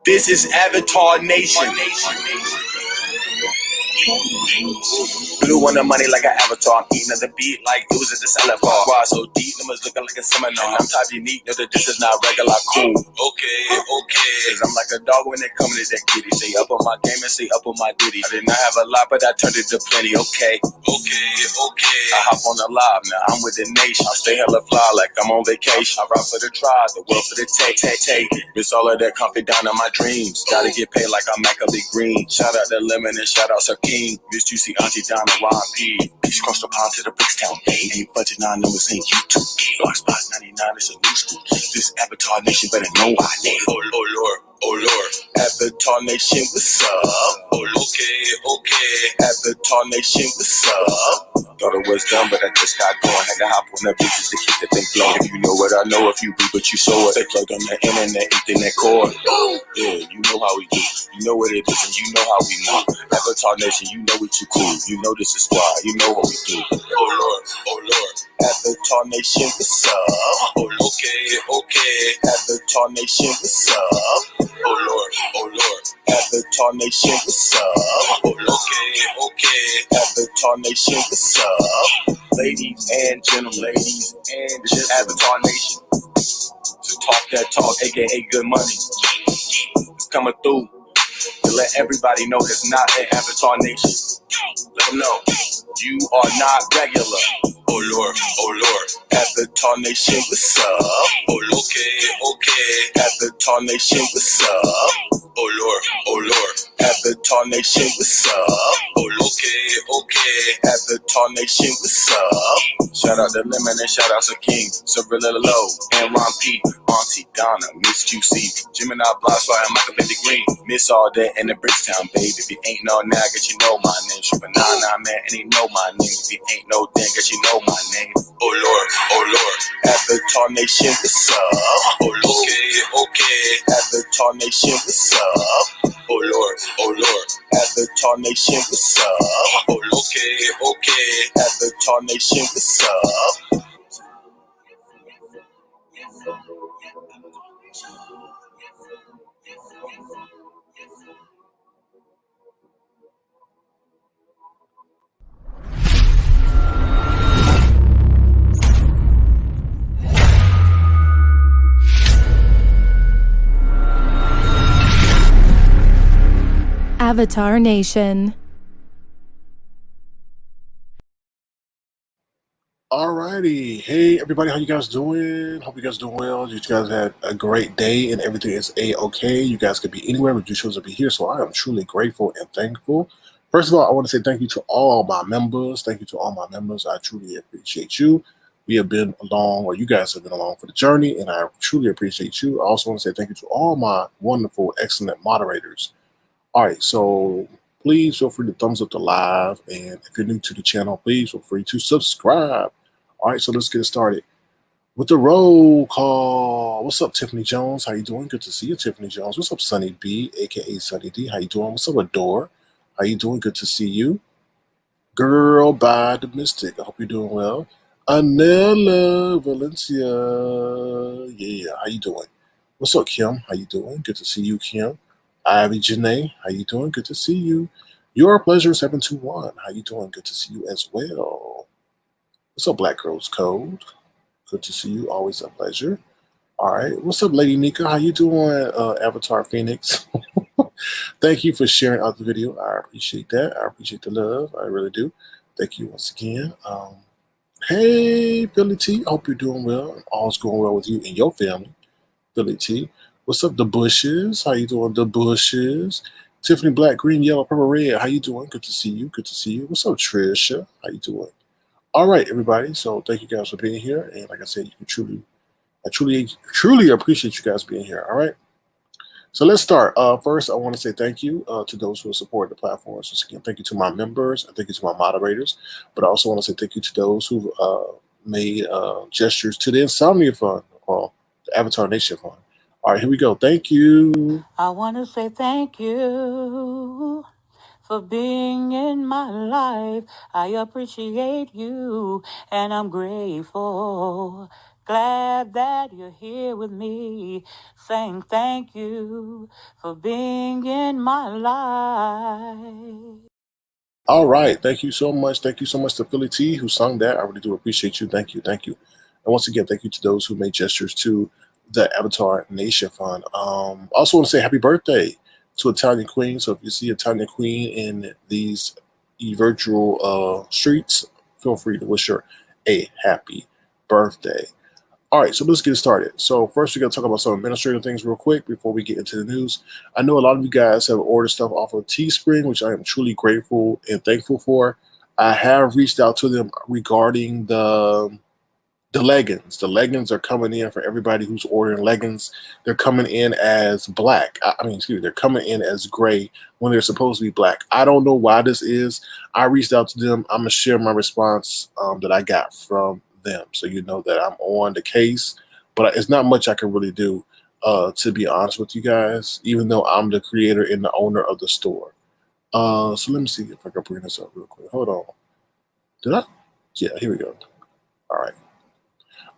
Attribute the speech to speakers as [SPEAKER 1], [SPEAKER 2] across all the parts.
[SPEAKER 1] This is Avatar Nation. Blue on the money like an avatar. I'm eating at the beat like dudes at the salad bar. Why so deep, numbers looking like a seminar. I'm type unique, know that this is not regular. Cool. Okay. Cause I'm like a dog when they come to that kitty. Stay up on my game and stay up on my ditty. I did not have a lot, but I turned it to plenty. Okay. I hop on the live now. I'm with the nation. I stay hella fly like I'm on vacation. I rock for the tribe, the world for the take. Miss all of that comfy down in my dreams. Gotta get paid like I'm Macaulay Green. Shout out to Lemon and shout out Sir King. Miss Juicy Auntie down in YP. Peace across the pond to the Brickstown Bay. Ain't budget 9 numbers, ain't YouTube. Block spot 99 is a new school. This Avatar Nation better know my name. Oh Lord. Avatar Nation, what's up? Okay. Avatar Nation, what's up? Thought it was done, but I just got going. Had to hop on the beaches to keep the thing flowing. You know what I know, if you be, but you show it. They plugged on the internet, Ethernet cord. Yeah, you know how we do. You know what it is, and you know how we move. Avatar Nation, you know we too cool. You know this is why. You know what we do. Oh Lord. Avatar Nation, what's up? Okay. Avatar Nation, what's up? Oh Lord. Avatar Nation, what's up? Okay. Avatar Nation, what's up? Ladies and gentlemen, this is Avatar Nation. To talk that talk, aka good money. It's coming through to let everybody know it's not an Avatar Nation. Let them know you are not regular. Oh Lord. Avatar Nation, what's up? Okay. Avatar Nation, what's up? Oh Lord. Avatar Nation, what's up? Okay. Avatar Nation, what's up? Shout out to Lemon and shout out to King, Cirilla Low, and Ron P, Auntie Donna, Miss QC, Gemini Blocksfire, and Michael Bendy Green. Miss all that in the Brickstown, babe. If you ain't know now, guess you know my name. Triple 99, man, and he know my name. If you ain't know then, guess you know my name. Oh Lord. Avatar Nation, what's up? Okay. Avatar Nation, what's up? Oh Lord. Avatar Nation, what's up? Okay. Avatar Nation, what's up?
[SPEAKER 2] Avatar Nation.
[SPEAKER 3] Alrighty, hey everybody, how you guys doing? Hope you guys doing well. You guys had a great day and everything is a-okay. You guys could be anywhere, but you chose to be here, so I am truly grateful and thankful. First of all, I want to say thank you to all my members. Thank you to all my members. I truly appreciate you. We have been along, or you guys have been along for the journey, and I truly appreciate you. I also want to say thank you to all my wonderful, excellent moderators. All right, so please feel free to thumbs up the live, and if you're new to the channel, please feel free to subscribe. All right, so let's get started with the roll call. What's up, Tiffany Jones? How you doing? Good to see you, Tiffany Jones. What's up, Sunny B, aka Sunny D? How you doing? What's up, Adore? How you doing? Good to see you. Girl by the Mystic. I hope you're doing well. Anela Valencia. Yeah, how you doing? What's up, Kim? How you doing? Good to see you, Kim. Ivy Janae, how you doing? Good to see you. Your Pleasure 721. How you doing? Good to see you as well. What's up, Black Girls Code? Good to see you. Always a pleasure. All right. What's up, Lady Nika? How you doing, Avatar Phoenix? Thank you for sharing out the video. I appreciate that. I appreciate the love. I really do. Thank you once again. Hey, Billy T. I hope you're doing well. All's going well with you and your family. Billy T. What's up, The Bushes? How you doing, The Bushes? Tiffany Black, Green, Yellow, Purple, Red. How you doing? Good to see you. Good to see you. What's up, Trisha? How you doing? All right, everybody. So thank you guys for being here. And like I said, I truly appreciate you guys being here. All right. So let's start. First, I want to say thank you to those who have supported the platform. So again, thank you to my members. And thank you to my moderators. But I also want to say thank you to those who made gestures to the Insomnia Fund or the Avatar Nation Fund. All right, here we go. Thank you.
[SPEAKER 4] I want to say thank you for being in my life. I appreciate you, and I'm grateful Glad that you're here with me, saying thank you for being in my life.
[SPEAKER 3] All right. Thank you so much. Thank you so much to Philly T who sung that. I really do appreciate you. Thank you. Thank you. And once again, thank you to those who made gestures to the Avatar Nation Fund. Also want to say happy birthday to Italian Queen. So if you see Italian Queen in these virtual streets, feel free to wish her a happy birthday. All right, so let's get started. So first, we're going to talk about some administrative things real quick before we get into the news. I know a lot of you guys have ordered stuff off of Teespring, which I am truly grateful and thankful for. I have reached out to them regarding the leggings. The leggings are coming in for everybody who's ordering leggings. They're coming in as black. They're coming in as gray when they're supposed to be black. I don't know why this is. I reached out to them. I'm going to share my response that I got from them, so you know that I'm on the case. But it's not much I can really do, to be honest with you guys, even though I'm the creator and the owner of the store. So let me see if I can bring this up real quick. Hold on. Did I? Yeah, here we go. All right.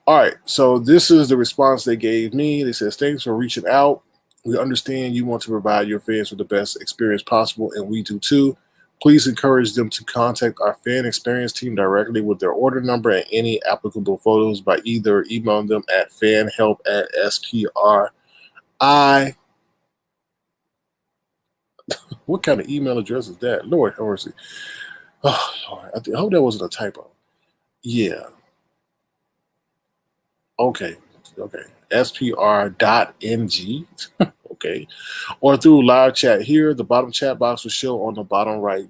[SPEAKER 3] All right, so this is the response they gave me. They says, thanks for reaching out. We understand you want to provide your fans with the best experience possible, and we do too. Please encourage them to contact our fan experience team directly with their order number and any applicable photos by either emailing them at fanhelp@SPRI. What kind of email address is that? Lord have mercy. Oh, Lord, I hope that wasn't a typo. Yeah. Okay. SPR.NG. Okay. Or through live chat here. The bottom chat box will show on the bottom right.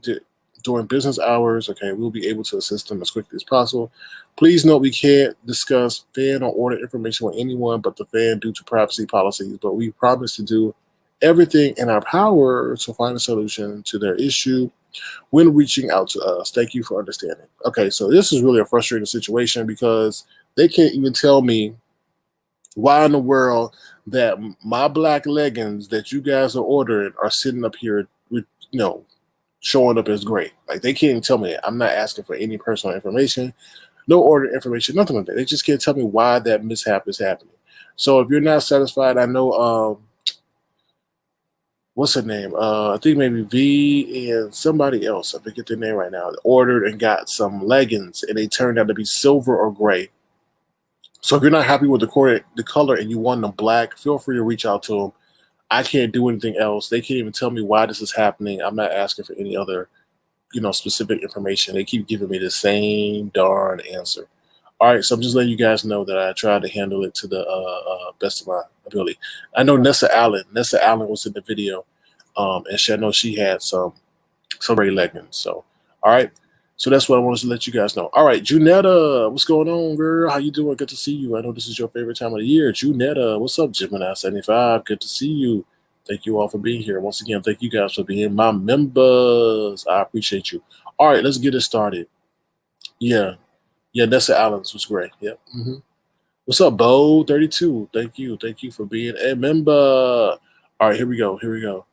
[SPEAKER 3] During business hours, okay, we'll be able to assist them as quickly as possible. Please note we can't discuss fan or order information with anyone but the fan due to privacy policies, but we promise to do everything in our power to find a solution to their issue when reaching out to us. Thank you for understanding. Okay, so this is really a frustrating situation because they can't even tell me why in the world that my black leggings that you guys are ordering are sitting up here with, showing up as gray. Like, they can't even tell me that. I'm not asking for any personal information, no order information, nothing like that. They just can't tell me why that mishap is happening. So if you're not satisfied, I know, what's her name? I think maybe V and somebody else, I forget their name right now, ordered and got some leggings and they turned out to be silver or gray. So if you're not happy with the color and you want them black, feel free to reach out to them. I can't do anything else. They can't even tell me why this is happening. I'm not asking for any other, specific information. They keep giving me the same darn answer. All right, so I'm just letting you guys know that I tried to handle it to the best of my ability. I know Nessa Allen. Nessa Allen was in the video, and I know she had some gray leggings. So, all right. So that's what I wanted to let you guys know. All right, Junetta, what's going on, girl? How you doing? Good to see you. I know this is your favorite time of the year. Junetta, what's up, Gemini75? Good to see you. Thank you all for being here. Once again, thank you guys for being my members. I appreciate you. All right, let's get it started. Yeah, Nessa Allen's was great. Yep. What's up, Bo32? Thank you for being a member. All right, here we go.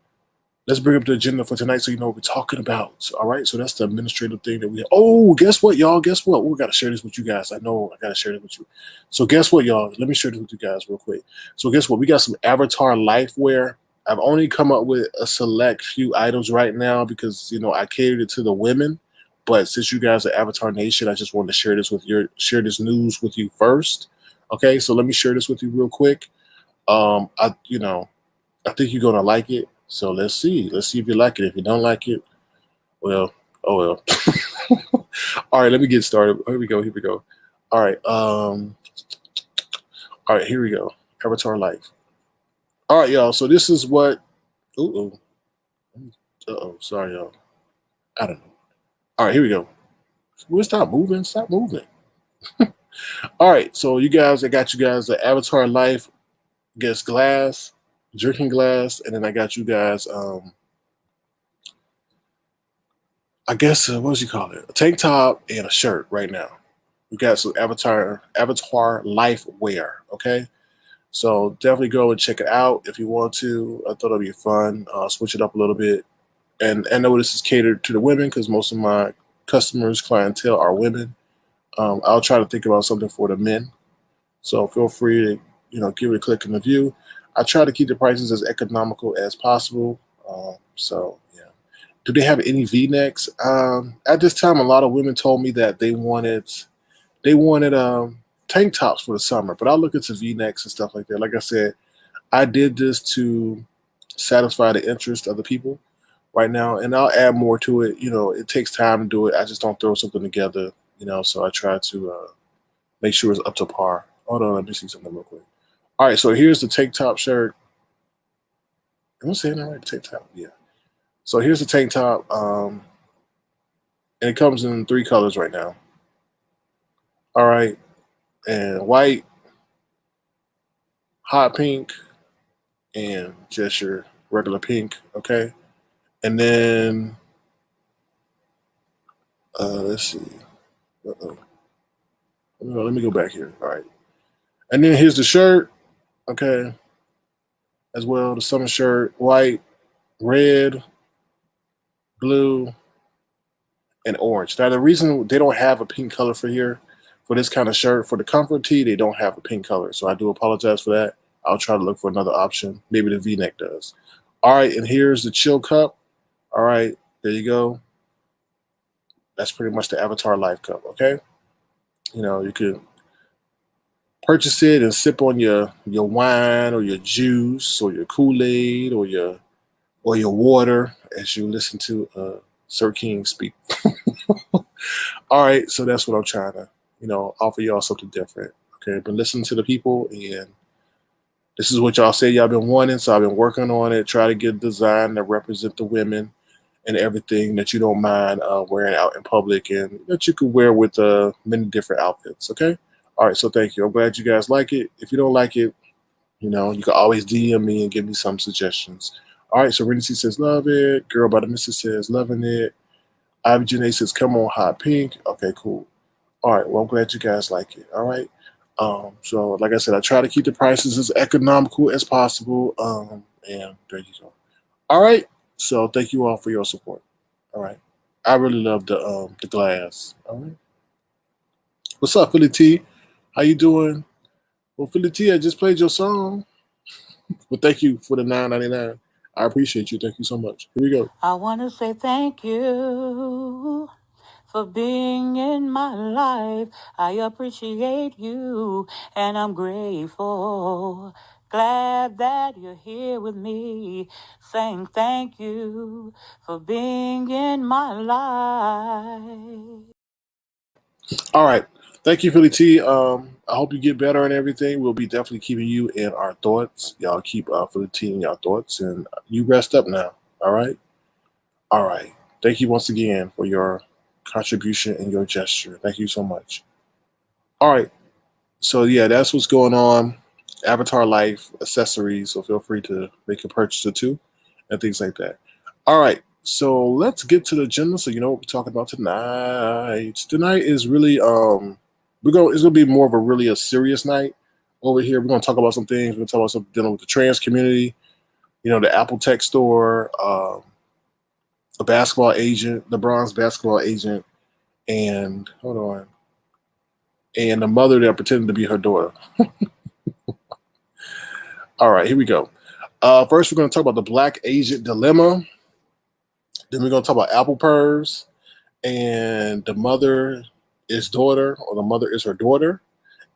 [SPEAKER 3] Let's bring up the agenda for tonight so you know what we're talking about. All right, so that's the administrative thing that we have. Oh, guess what, y'all? Guess what? We got to share this with you guys. I know I got to share this with you. So guess what, y'all? Let me share this with you guys real quick. So guess what? We got some Avatar Life wear. I've only come up with a select few items right now because, I catered it to the women. But since you guys are Avatar Nation, I just wanted to share this news with you first. Okay, so let me share this with you real quick. I think you're gonna like it. So let's see. Let's see if you like it. If you don't like it, well, oh well. All right, let me get started. Here we go. All right. All right, here we go. Avatar Life. All right, y'all. So this is what. Sorry, y'all. I don't know. All right, here we go. We'll stop moving. All right, so I got you guys the Avatar Life, glass, drinking glass, and then I got you guys, what do you call it? A tank top and a shirt right now. We got some Avatar Life wear, okay? So definitely go and check it out if you want to. I thought it'd be fun. Switch it up a little bit. And I know this is catered to the women because most of my clientele are women. I'll try to think about something for the men. So feel free to give it a click and review. I try to keep the prices as economical as possible. So yeah. Do they have any V-necks? At this time, a lot of women told me that they wanted tank tops for the summer, but I'll look into V-necks and stuff like that. Like I said, I did this to satisfy the interest of the people right now, and I'll add more to it. It takes time to do it. I just don't throw something together. So I try to make sure it's up to par. Hold on, let me see something real quick. All right, so here's the tank top shirt. Am I saying that right? Tank top, yeah. So here's the tank top, and it comes in 3 colors right now. All right, and white, hot pink, and just your regular pink. Okay, and then let's see. Uh-oh. Let me go back here. All right, and then here's the shirt. Okay, as well, the summer shirt, white, red, blue, and orange. Now, the reason they don't have a pink color for this kind of shirt, for the comfort tee, they don't have a pink color. So I do apologize for that. I'll try to look for another option. Maybe the V-neck does. All right, and here's the chill cup. All right, there you go. That's pretty much the Avatar Life Cup, okay? You can purchase it and sip on your wine or your juice or your Kool-Aid or your water as you listen to Sir King speak. All right, so that's what I'm trying to, offer y'all something different. Okay, been listening to the people, and this is what y'all say y'all been wanting, so I've been working on it. Try to get a design that represent the women and everything that you don't mind wearing out in public, and that you could wear with many different outfits. Okay, all right, so thank you. I'm glad you guys like it. If you don't like it, you can always DM me and give me some suggestions. All right, so Renee says love it. Girl by the Missus says loving it. Ivy Janae says come on hot pink. Okay, cool. All right, well I'm glad you guys like it. All right. So like I said, I try to keep the prices as economical as possible. And there you go. All right. So thank you all for your support. All right. I really love the glass. All right. What's up, Philly T? How you doing? Well, Philly T, I just played your song. Well, thank you for the $9.99. I appreciate you. Thank you so much. Here we go.
[SPEAKER 4] I want to say thank you for being in my life. I appreciate you and I'm grateful. Glad that you're here with me, saying thank you for being in my life.
[SPEAKER 3] All right. Thank you, Philly T. I hope you get better and everything. We'll be definitely keeping you in our thoughts. Y'all keep Philly T in your thoughts, and you rest up now. All right. All right. Thank you once again for your contribution and your gesture. Thank you so much. All right. So yeah, that's what's going on. Avatar Life accessories. So feel free to make a purchase or two and things like that. All right. So let's get to the agenda. So you know what we're talking about tonight. Tonight is really it's gonna be more of a serious night over here. We're gonna talk about some things. We're gonna talk about something dealing with the trans community. The Apple Tech store, a basketball agent, the bronze basketball agent, and hold on, and the mother that pretended to be her daughter. All right, here we go. First, we're going to talk about the black agent dilemma. Then we're going to talk about Apple Purse, and the mother is daughter, or the mother is her daughter.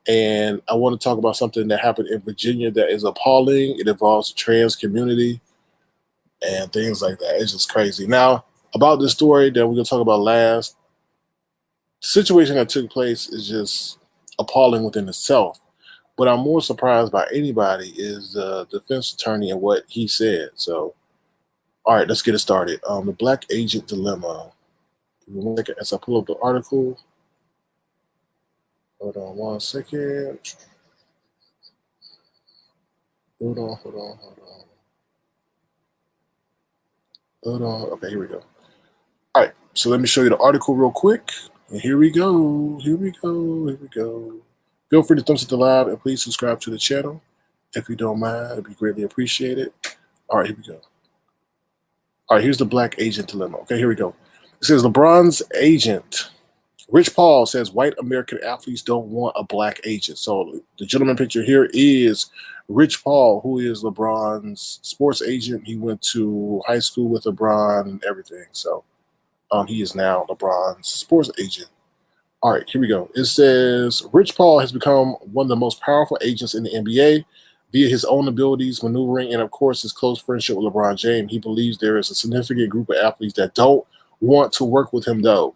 [SPEAKER 3] And I want to talk about something that happened in Virginia that is appalling. It involves the trans community and things like that. It's just crazy. Now, about this story that we're going to talk about last, the situation that took place is just appalling within itself. But I'm more surprised by anybody is the defense attorney and what he said. So, all right, let's get it started. The black agent dilemma. As I pull up the article. Hold on one second. Hold on. Okay, here we go. All right, so let me show you the article real quick. And here we go. Feel free to thumbs up the live and please subscribe to the channel. If you don't mind, it'd be greatly appreciated. All right, here we go. All right, here's the black agent dilemma. Okay, here we go. It says LeBron's agent Rich Paul says white American athletes don't want a black agent. So the gentleman picture here is Rich Paul, who is LeBron's sports agent. He went to high school with LeBron and everything. So he is now LeBron's sports agent. All right, here we go. It says Rich Paul has become one of the most powerful agents in the NBA via his own abilities, maneuvering, and of course his close friendship with LeBron James. He believes there is a significant group of athletes that don't want to work with him, though.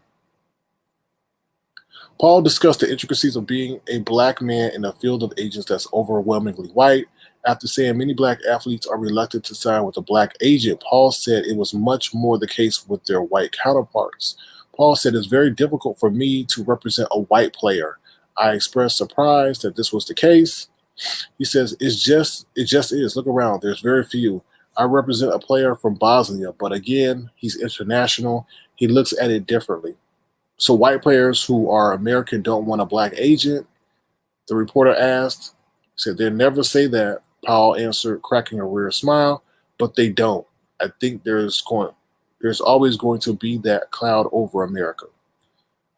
[SPEAKER 3] Paul discussed the intricacies of being a black man in a field of agents that's overwhelmingly white. After saying many black athletes are reluctant to sign with a black agent, Paul said it was much more the case with their white counterparts. Paul said it's very difficult for me to represent a white player. I expressed surprise that this was the case. He says it just is. Look around. There's very few. I represent a player from Bosnia, but again, he's international. He looks at it differently. So white players who are American don't want a black agent? The reporter asked. He said, they never say that, Powell answered, cracking a weird smile, but they don't. I think there's always going to be that cloud over America.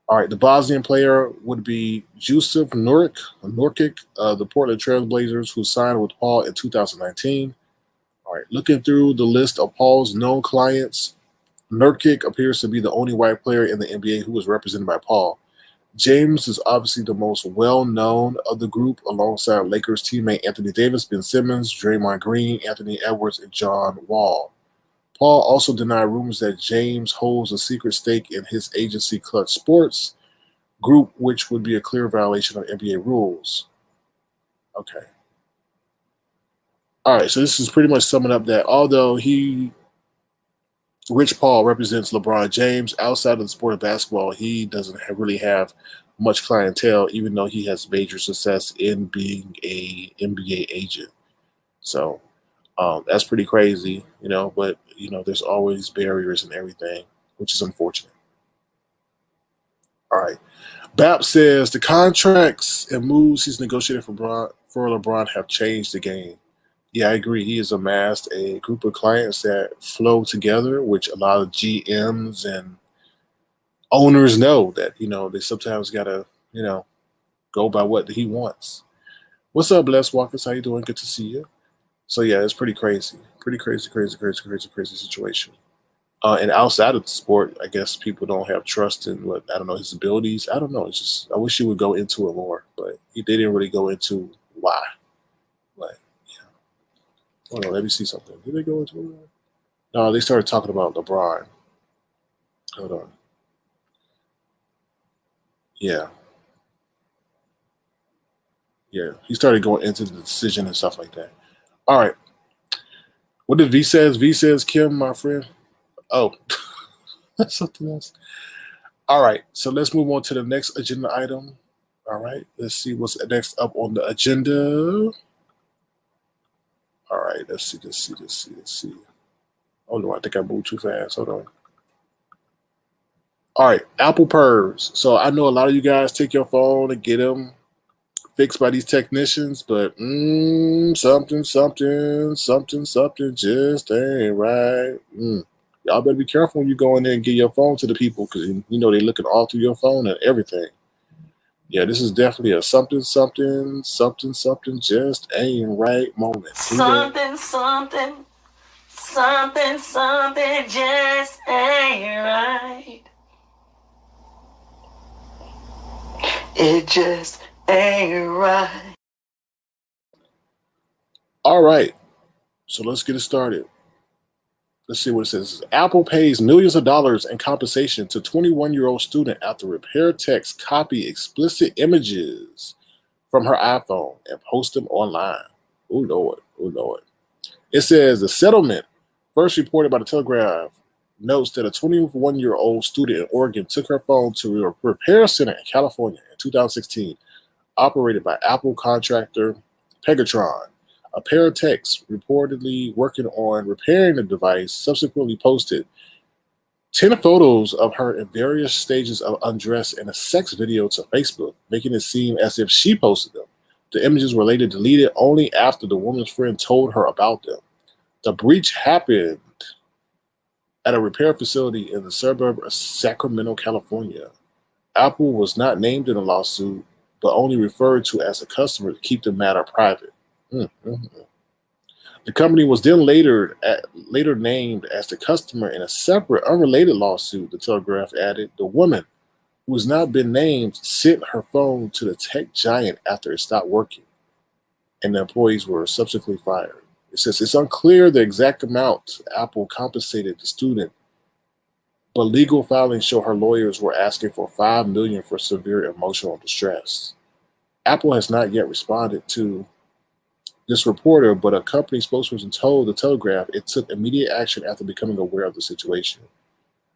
[SPEAKER 3] All right, the Bosnian player would be Jusuf Nurkic, the Portland Trail Blazers, who signed with Paul in 2019. All right, looking through the list of Paul's known clients, Nurkic appears to be the only white player in the NBA who was represented by Paul. James is obviously the most well-known of the group, alongside Lakers teammate Anthony Davis, Ben Simmons, Draymond Green, Anthony Edwards, and John Wall. Paul also denied rumors that James holds a secret stake in his agency Clutch Sports group, which would be a clear violation of NBA rules. Okay. All right, so this is pretty much summing up that although Rich Paul represents LeBron James, outside of the sport of basketball, he doesn't really have much clientele, even though he has major success in being a NBA agent. So that's pretty crazy, but, there's always barriers and everything, which is unfortunate. All right. BAP says the contracts and moves he's negotiated for LeBron have changed the game. Yeah, I agree. He has amassed a group of clients that flow together, which a lot of GMs and owners know that, they sometimes got to, go by what he wants. What's up, Les Walkers? How you doing? Good to see you. So, yeah, it's pretty crazy. Pretty crazy situation. And outside of the sport, I guess people don't have trust in his abilities. I don't know. It's just, I wish he would go into it more, but they didn't really go into why. But, yeah. Hold on, let me see something. Did they go into it? No, they started talking about LeBron. Hold on. Yeah. Yeah. He started going into the decision and stuff like that. All right. What did V says? V says, Kim, my friend. Oh, that's something else. All right. So let's move on to the next agenda item. All right. Let's see what's next up on the agenda. All right. Let's see. Oh, no, I think I moved too fast. Hold on. All right. Apple Purrs. So I know a lot of you guys take your phone and get them fixed by these technicians, but something just ain't right. Y'all better be careful when you go in there and get your phone to the people, because they're looking all through your phone and everything. Yeah, this is definitely a something just ain't right moment.
[SPEAKER 4] Something just ain't right. It just ain't right.
[SPEAKER 3] All right, so let's get it started. Let's see what it says. Apple pays millions of dollars in compensation to 21-year-old student after repair techs copy explicit images from her iPhone and post them online. Oh, Lord. It says the settlement, first reported by the Telegraph, notes that a 21-year-old student in Oregon took her phone to a repair center in California in 2016, operated by Apple contractor Pegatron. A pair of techs reportedly working on repairing the device subsequently posted 10 photos of her in various stages of undress and a sex video to Facebook, making it seem as if she posted them. The images were later deleted only after the woman's friend told her about them. The breach happened at a repair facility in the suburb of Sacramento, California. Apple was not named in the lawsuit, but only referred to as a customer to keep the matter private. Mm-hmm. The company was then later named as the customer in a separate, unrelated lawsuit. The Telegraph added, the woman, who has not been named, sent her phone to the tech giant after it stopped working, and the employees were subsequently fired. It says it's unclear the exact amount Apple compensated the student, but legal filings show her lawyers were asking for $5 million for severe emotional distress. Apple has not yet responded to this reporter, but a company spokesperson told the Telegraph it took immediate action after becoming aware of the situation.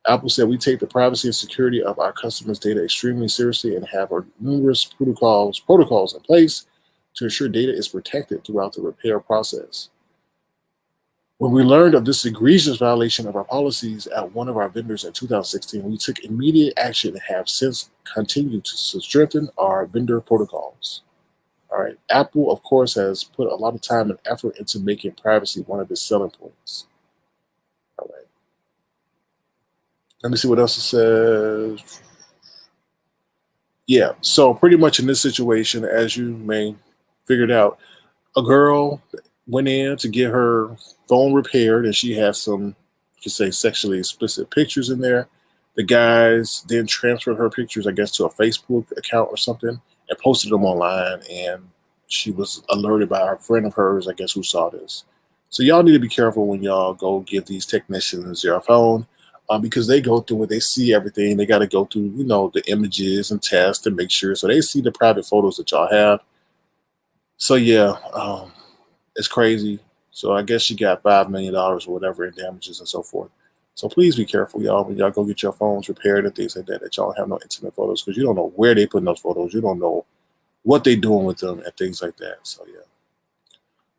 [SPEAKER 3] Apple said, we take the privacy and security of our customers' data extremely seriously and have our numerous protocols in place to ensure data is protected throughout the repair process. When we learned of this egregious violation of our policies at one of our vendors in 2016, we took immediate action and have since continued to strengthen our vendor protocols. All right. Apple, of course, has put a lot of time and effort into making privacy one of its selling points. All right. Let me see what else it says. Yeah. So pretty much in this situation, as you may figured out, a girl went in to get her phone repaired, and she had some, you could say, sexually explicit pictures in there. The guys then transferred her pictures, I guess, to a Facebook account or something, and posted them online. And she was alerted by a friend of hers, I guess, who saw this. So y'all need to be careful when y'all go give these technicians your phone, because they go through it, they see everything. They got to go through, the images and test and make sure. So they see the private photos that y'all have. So yeah, it's crazy. So I guess she got $5 million or whatever in damages and so forth. So please be careful, y'all, when y'all go get your phones repaired and things like that, that y'all have no intimate photos, because you don't know where they put those photos. You don't know what they doing with them and things like that. So yeah.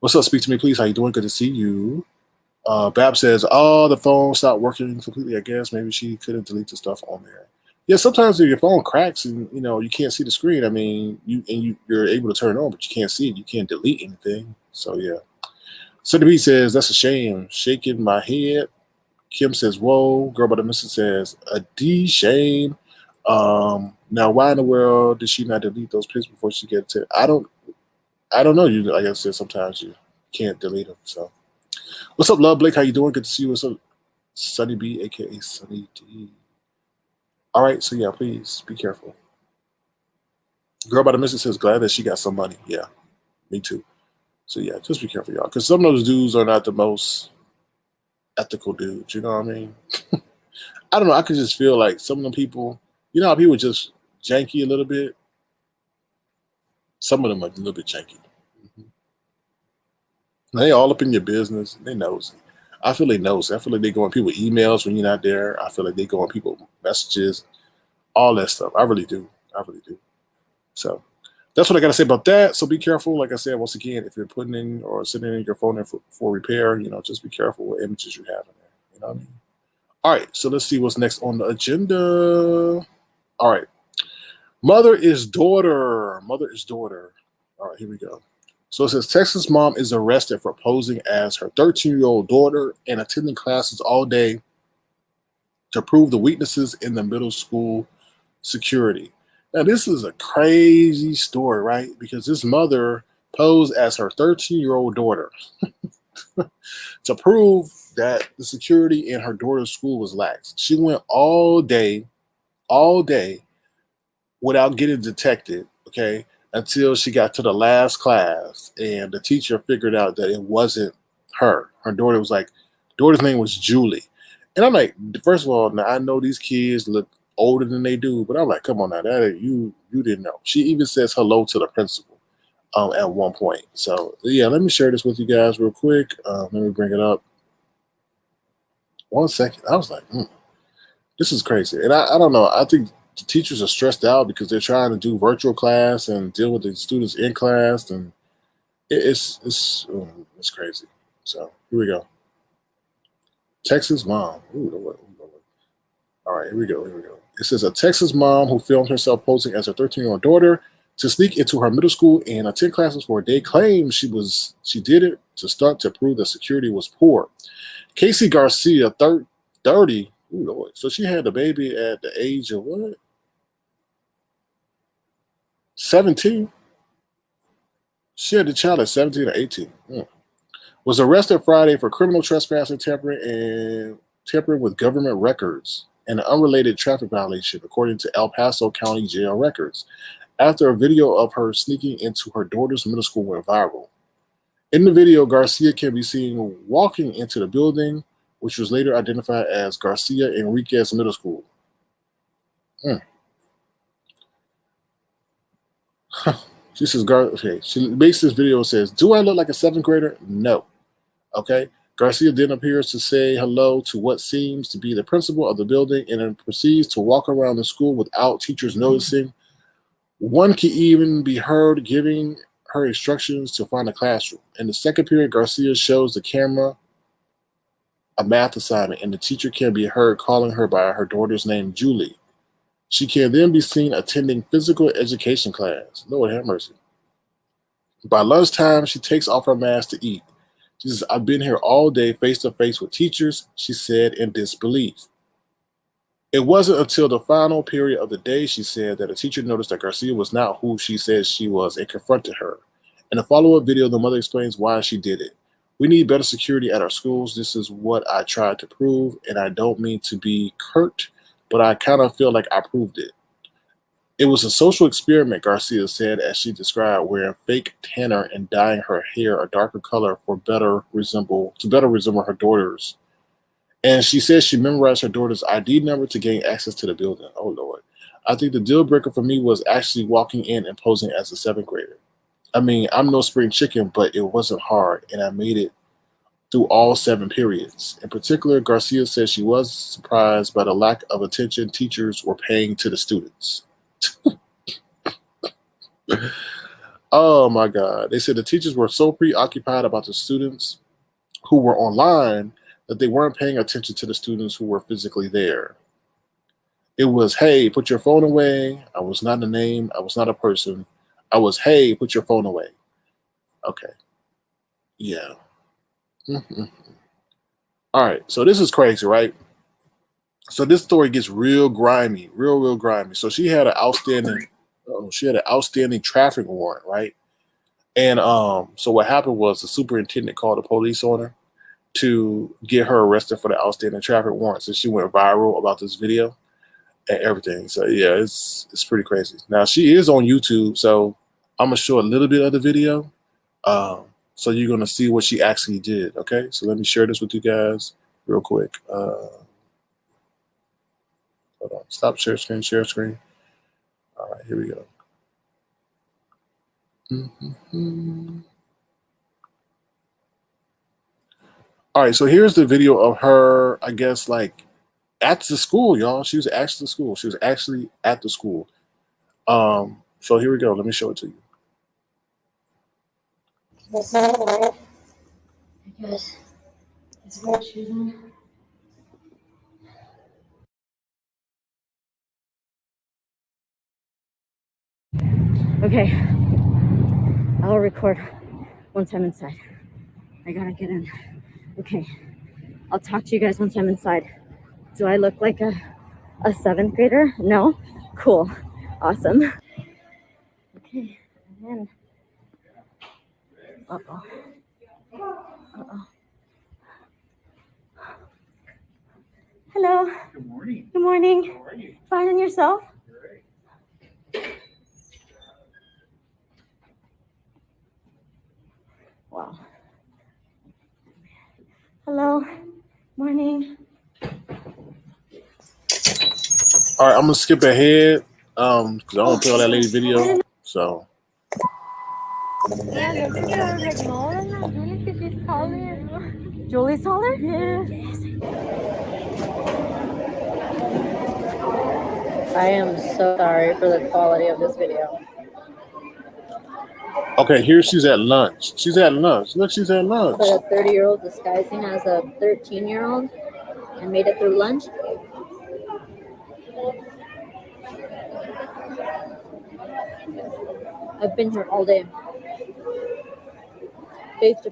[SPEAKER 3] What's up? Speak to me, please. How you doing? Good to see you. Bab says, "Oh, the phone stopped working completely. I guess maybe she couldn't delete the stuff on there." Yeah, sometimes if your phone cracks and you can't see the screen. I mean, you're able to turn it on, but you can't see it. You can't delete anything. So yeah. Cindy B says, "That's a shame." Shaking my head. Kim says, "Whoa." Girl by the Missing says, "A D shame." Now, why in the world did she not delete those pics before she get to? I don't know. You, like I said, sometimes you can't delete them. So, what's up, Love Blake? How you doing? Good to see you. What's up, Sunny B, aka Sunny D? All right, so yeah, please be careful. Girl by the Missing says, "Glad that she got some money." Yeah, me too. So yeah, just be careful, y'all, because some of those dudes are not the most ethical dudes. You know what I mean? I don't know. I could just feel like some of them people, how people just janky a little bit. Some of them are a little bit janky. They all up in your business. They nosy. I feel they nosy. I feel like they go on people emails when you're not there. I feel like they go on people messages, all that stuff. I really do. I really do. So that's what I got to say about that. So be careful. Like I said, once again, if you're putting in or sending in your phone in for repair, just be careful what images you have in there. You know what I mean? All right. So let's see what's next on the agenda. All right. Mother is daughter. Mother is daughter. All right, here we go. So it says Texas mom is arrested for posing as her 13-year-old daughter and attending classes all day to prove the weaknesses in the middle school security. Now, this is a crazy story, right? Because this mother posed as her 13-year-old daughter to prove that the security in her daughter's school was lax. She went all day without getting detected, okay, until she got to the last class, and the teacher figured out that it wasn't her. Her daughter's name was Julie. And I'm like, first of all, now I know these kids look older than they do, but I'm like, come on now, that you didn't know. She even says hello to the principal at one point. So yeah, let me share this with you guys real quick. Let me bring it up. 1 second. I was like, this is crazy. And I don't know. I think the teachers are stressed out because they're trying to do virtual class and deal with the students in class, and it's crazy. So here we go. Texas mom. All right, here we go. It says a Texas mom who filmed herself posing as her 13-year-old daughter to sneak into her middle school and attend classes for a day claims she did it to stunt to prove that security was poor. Casey Garcia, 30. Ooh, Lord. So she had the baby at the age of what? 17? She had the child at 17 or 18. Was arrested Friday for criminal trespassing, tampering with government records, and an unrelated traffic violation, according to El Paso County Jail records, after a video of her sneaking into her daughter's middle school went viral. In the video, Garcia can be seen walking into the building, which was later identified as Garcia Enriquez Middle School. She says, okay, she makes this video and says, "Do I look like a seventh grader? No." Okay. Garcia then appears to say hello to what seems to be the principal of the building and then proceeds to walk around the school without teachers noticing. One can even be heard giving her instructions to find a classroom. In the second period, Garcia shows the camera a math assignment, and the teacher can be heard calling her by her daughter's name, Julie. She can then be seen attending physical education class. Lord have mercy. By lunchtime, she takes off her mask to eat. She says, "I've been here all day face to face with teachers," she said in disbelief. It wasn't until the final period of the day, she said, that a teacher noticed that Garcia was not who she said she was and confronted her. In a follow-up video, the mother explains why she did it. "We need better security at our schools. This is what I tried to prove, and I don't mean to be curt, but I kind of feel like I proved it. It was a social experiment," Garcia said as she described wearing fake tanner and dyeing her hair a darker color to better resemble her daughter's. And she says she memorized her daughter's ID number to gain access to the building. Oh, Lord. "I think the deal breaker for me was actually walking in and posing as a seventh grader. I mean, I'm no spring chicken, but it wasn't hard, and I made it through all 7 periods." In particular, Garcia says she was surprised by the lack of attention teachers were paying to the students. Oh my God. They said the teachers were so preoccupied about the students who were online that they weren't paying attention to the students who were physically there. It was, "Hey, put your phone away." I was not a name. I was not a person. I was, "Hey, put your phone away." Okay. Yeah. All right. So this is crazy, right? So this story gets real grimy, real grimy. So she had an outstanding traffic warrant, right? And so what happened was the superintendent called the police on her to get her arrested for the outstanding traffic warrant. So she went viral about this video and everything. So yeah, it's pretty crazy. Now she is on YouTube, so I'm gonna show a little bit of the video. So you're gonna see what she actually did. Okay, so let me share this with you guys real quick. Hold on, stop share screen, share screen. All right, here we go. All right, so here's the video of her, I guess, like at the school, y'all. She was actually at the school. She was actually at the school. So here we go. Let me show it to you.
[SPEAKER 5] That's not right. Because it's what she's on. Okay, I'll record once I'm inside. I gotta get in. Okay, I'll talk to you guys once I'm inside. Do I look like a 7th grader? No? Cool. Awesome. Okay, and then. Uh-oh. Hello.
[SPEAKER 6] Good morning.
[SPEAKER 5] Good morning.
[SPEAKER 6] How are you?
[SPEAKER 5] Fine, and yourself?
[SPEAKER 6] Great.
[SPEAKER 5] Wow. Hello. Morning.
[SPEAKER 3] All right, I'm gonna skip ahead because I don't play all that lady video. So
[SPEAKER 5] Yeah, look at her. Like, no, that's not Julie because she's taller. Julie's taller? Yes. I am so sorry for the quality of this video.
[SPEAKER 3] okay, here she's at lunch. She's at lunch. Look, she's at lunch.
[SPEAKER 5] But a 30-year-old disguising as a 13-year-old and made it through lunch. I've been here all day. Face to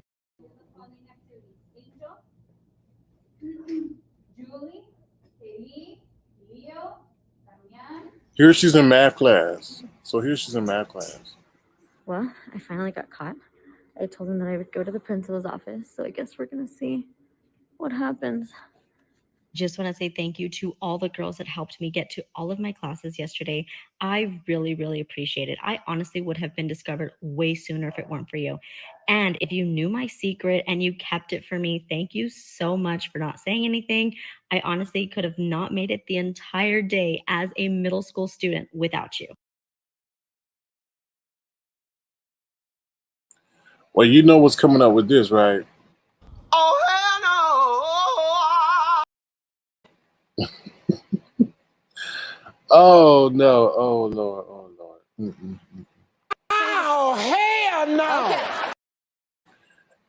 [SPEAKER 3] Here she's in math class. So here she's in math class.
[SPEAKER 5] Well, I finally got caught. I told him that I would go to the principal's office, so I guess we're gonna see what happens. Just want to say thank you to all the girls that helped me get to all of my classes yesterday. I really, really appreciate it. I honestly would have been discovered way sooner if it weren't for you. And if you knew my secret and you kept it for me, thank you so much for not saying anything. I honestly could have not made it the entire day as a middle school student without you.
[SPEAKER 3] Well, you know what's coming up with this, right?
[SPEAKER 1] Oh, hell no.
[SPEAKER 3] Oh no! Oh Lord! Oh Lord!
[SPEAKER 1] Oh, hell no. Okay.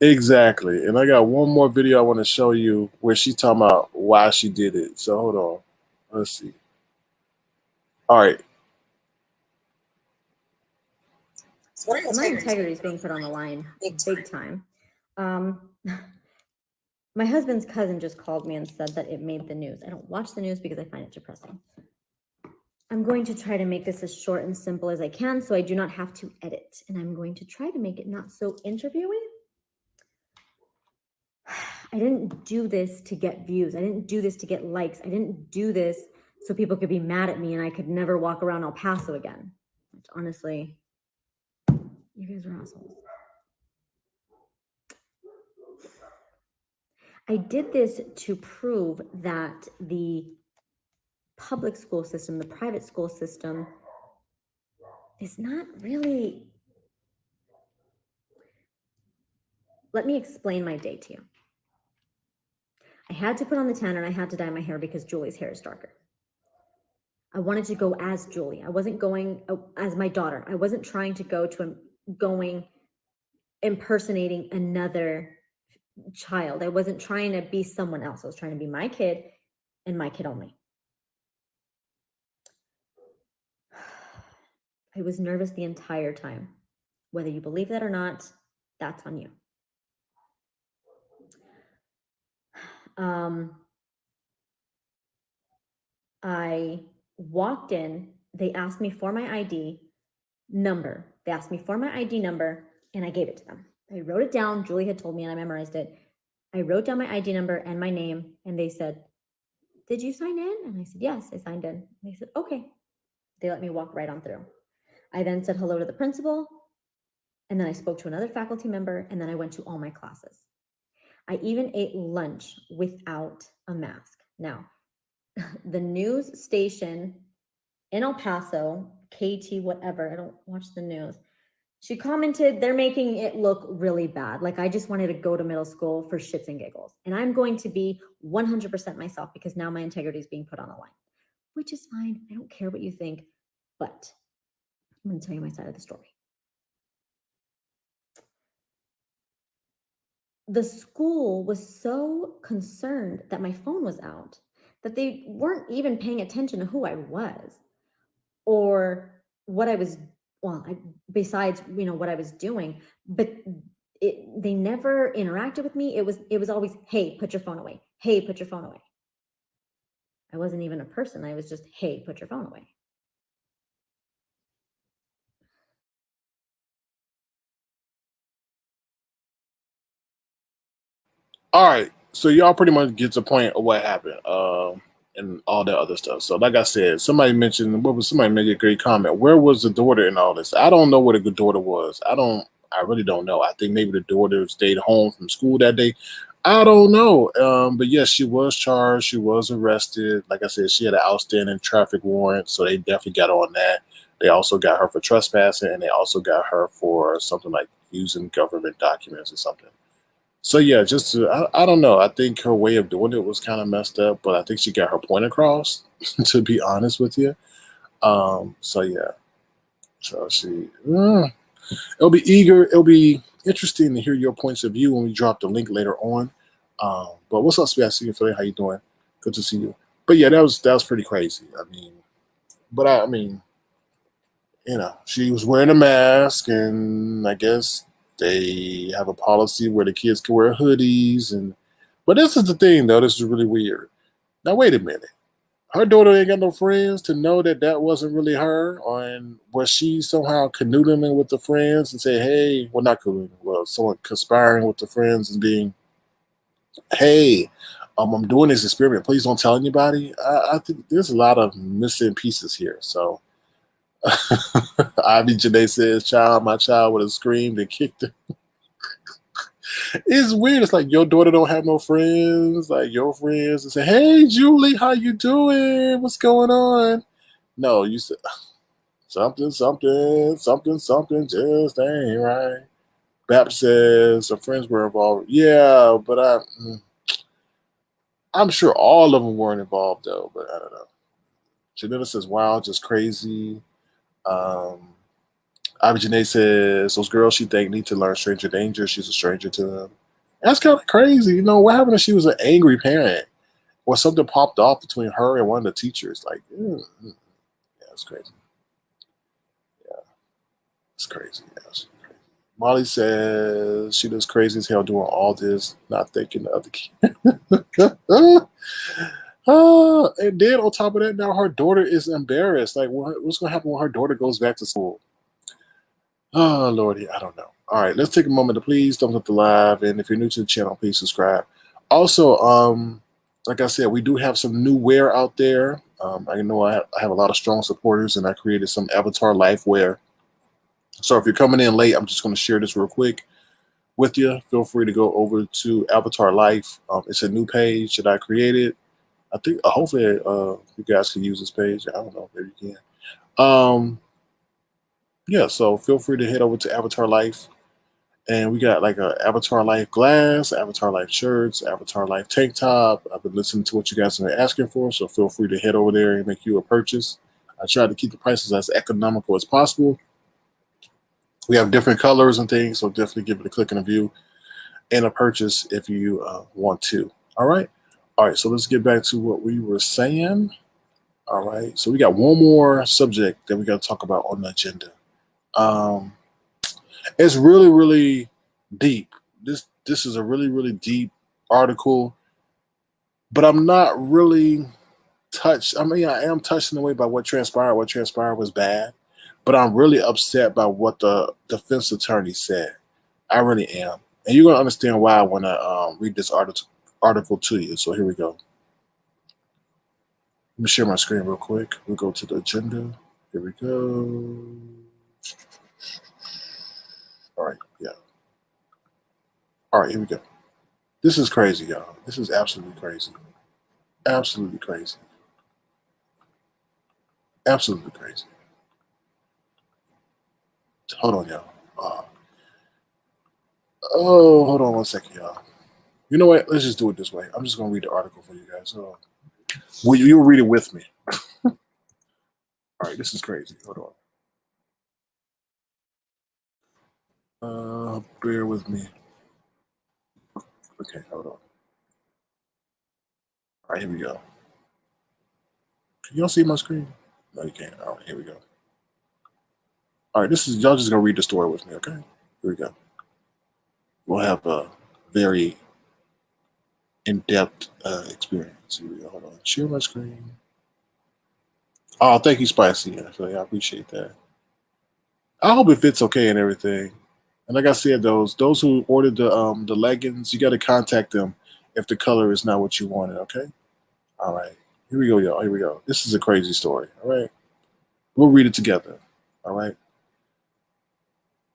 [SPEAKER 3] Exactly. And I got one more video I want to show you where she's talking about why she did it. So hold on. Let's see. All right.
[SPEAKER 5] So my integrity is being put on the line big time. My husband's cousin just called me and said that it made the news. I don't watch the news because I find it depressing. I'm going to try to make this as short and simple as I can so I do not have to edit. And I'm going to try to make it not so interviewing. I didn't do this to get views. I didn't do this to get likes. I didn't do this so people could be mad at me and I could never walk around El Paso again. Which honestly, you guys are assholes. I did this to prove that the public school system, the private school system, is not really. Let me explain my day to you. I had to put on the tanner and I had to dye my hair because Julie's hair is darker. I wanted to go as Julie. I wasn't going as my daughter. I wasn't trying to going impersonating another child. I wasn't trying to be someone else. I was trying to be my kid and my kid only. I was nervous the entire time. Whether you believe that or not, that's on you. I walked in, they asked me for my ID number. They asked me for my ID number and I gave it to them. I wrote it down. Julie had told me and I memorized it. I wrote down my ID number and my name and they said, "Did you sign in?" And I said, "Yes, I signed in." And they said, "Okay." They let me walk right on through. I then said hello to the principal and then I spoke to another faculty member and then I went to all my classes. I even ate lunch without a mask. Now, the news station in El Paso, KT, whatever, I don't watch the news. She commented, they're making it look really bad. Like I just wanted to go to middle school for shits and giggles. And I'm going to be 100% myself because now my integrity is being put on the line, which is fine. I don't care what you think, but I'm going to tell you my side of the story. The school was so concerned that my phone was out that they weren't even paying attention to who I was or what I was, besides, what I was doing, but they never interacted with me. It was always, "Hey, put your phone away. Hey, put your phone away." I wasn't even a person. I was just, "Hey, put your phone away."
[SPEAKER 3] All right. So y'all pretty much get the point of what happened, and all that other stuff. So like I said, somebody made a great comment. Where was the daughter in all this? I don't know where the daughter was. I really don't know. I think maybe the daughter stayed home from school that day. I don't know. But yes, she was charged. She was arrested. Like I said, she had an outstanding traffic warrant, so they definitely got on that. They also got her for trespassing, and they also got her for something like using government documents or something. So yeah, I don't know. I think her way of doing it was kind of messed up, but I think she got her point across. To be honest with you, so yeah, so it'll be interesting to hear your points of view when we drop the link later on. But what's up, Sweet? I see you, Philly. How you doing? Good to see you. But yeah, that was pretty crazy. I mean, she was wearing a mask, and I guess they have a policy where the kids can wear hoodies. But this is the thing, though. This is really weird. Now, wait a minute. her daughter ain't got no friends to know that that wasn't really her, and was she somehow canoodling with the friends and say, hey, well, not canoodling, well, someone conspiring with the friends and being, hey, I'm doing this experiment. Please don't tell anybody. I think there's a lot of missing pieces here. So Ivy Janae says, child, my child would have screamed and kicked her. It's weird. It's like your daughter don't have no friends, like your friends, and say, hey, Julie, how you doing? What's going on? No, you said something, something, something, something just ain't right. Bap says some friends were involved. Yeah, but I'm sure all of them weren't involved though, but I don't know. Janetta says, wow, just crazy. Um, Ivy Janae says, those girls she think need to learn stranger danger. She's a stranger to them. That's kind of crazy. You know, what happened if she was an angry parent or something popped off between her and one of the teachers? Like, yeah, it's crazy. Yeah, it's crazy. Yeah, it's crazy. Molly says she looks crazy as hell doing all this, not thinking the other kid. And then on top of that, now her daughter is embarrassed. Like, what's going to happen when her daughter goes back to school? Oh, Lordy, I don't know. All right, let's take a moment to please thumbs up the live. And if you're new to the channel, please subscribe. Also, like I said, we do have some new wear out there. I know I have a lot of strong supporters, and I created some Avatar Life wear. So if you're coming in late, I'm just going to share this real quick with you. Feel free to go over to Avatar Life. It's a new page that I created. I think hopefully you guys can use this page. I don't know, maybe you can. Yeah, so feel free to head over to Avatar Life. And we got like a Avatar Life glass, Avatar Life shirts, Avatar Life tank top. I've been listening to what you guys have been asking for, so feel free to head over there and make you a purchase. I try to keep the prices as economical as possible. We have different colors and things, so definitely give it a click and a view and a purchase if you want to. All right. All right, so let's get back to what we were saying. All right, so we got one more subject that we got to talk about on the agenda. It's really, really deep. This is a really, really deep article, but I'm not really touched. I mean, I am touched in a way by what transpired. What transpired was bad, but I'm really upset by what the defense attorney said. I really am, and you're gonna understand why when I read this article to you. So here we go. Let me share my screen real quick. We'll go to the agenda. Here we go. All right, yeah. All right, here we go. This is crazy, y'all. This is absolutely crazy. Absolutely crazy. Absolutely crazy. Hold on, y'all. Hold on one second, y'all. You know what? Let's just do it this way. I'm just going to read the article for you guys. Well, you'll read it with me. All right, this is crazy. Hold on. Bear with me. Okay, hold on. All right, here we go. Can y'all see my screen? No, you can't. All right, here we go. All right, this is y'all just gonna read the story with me, okay? Here we go. We'll have a very in-depth experience. Here we go. Hold on. Share my screen. Oh, thank you, Spicy. I appreciate that. I hope it fits okay and everything. And like I said, those who ordered the leggings, you got to contact them if the color is not what you wanted. Okay. All right. Here we go, y'all. Here we go. This is a crazy story. All right. We'll read it together. All right.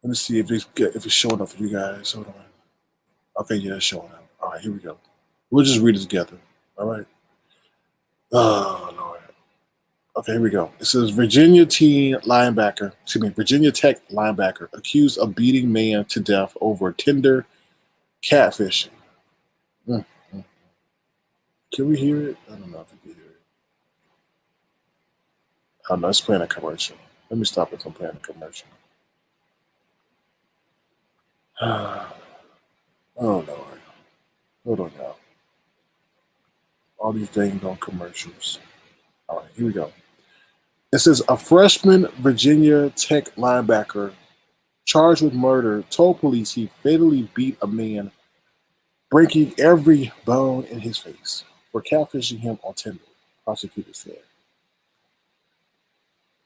[SPEAKER 3] Let me see if it's showing up for you guys. Hold on. Okay, yeah, it's showing up. All right, here we go. We'll just read it together. All right. Oh Lord. Okay, here we go. It says Virginia Tech linebacker accused of beating man to death over Tinder catfishing. Mm-hmm. Can we hear it? I don't know if we can hear it. Oh no, it's playing a commercial. Let me stop it from playing a commercial. Oh Lord. Hold on, y'all. All these dang on commercials. All right, here we go. It says a freshman Virginia Tech linebacker charged with murder told police he fatally beat a man, breaking every bone in his face for catfishing him on Tinder. prosecutor said.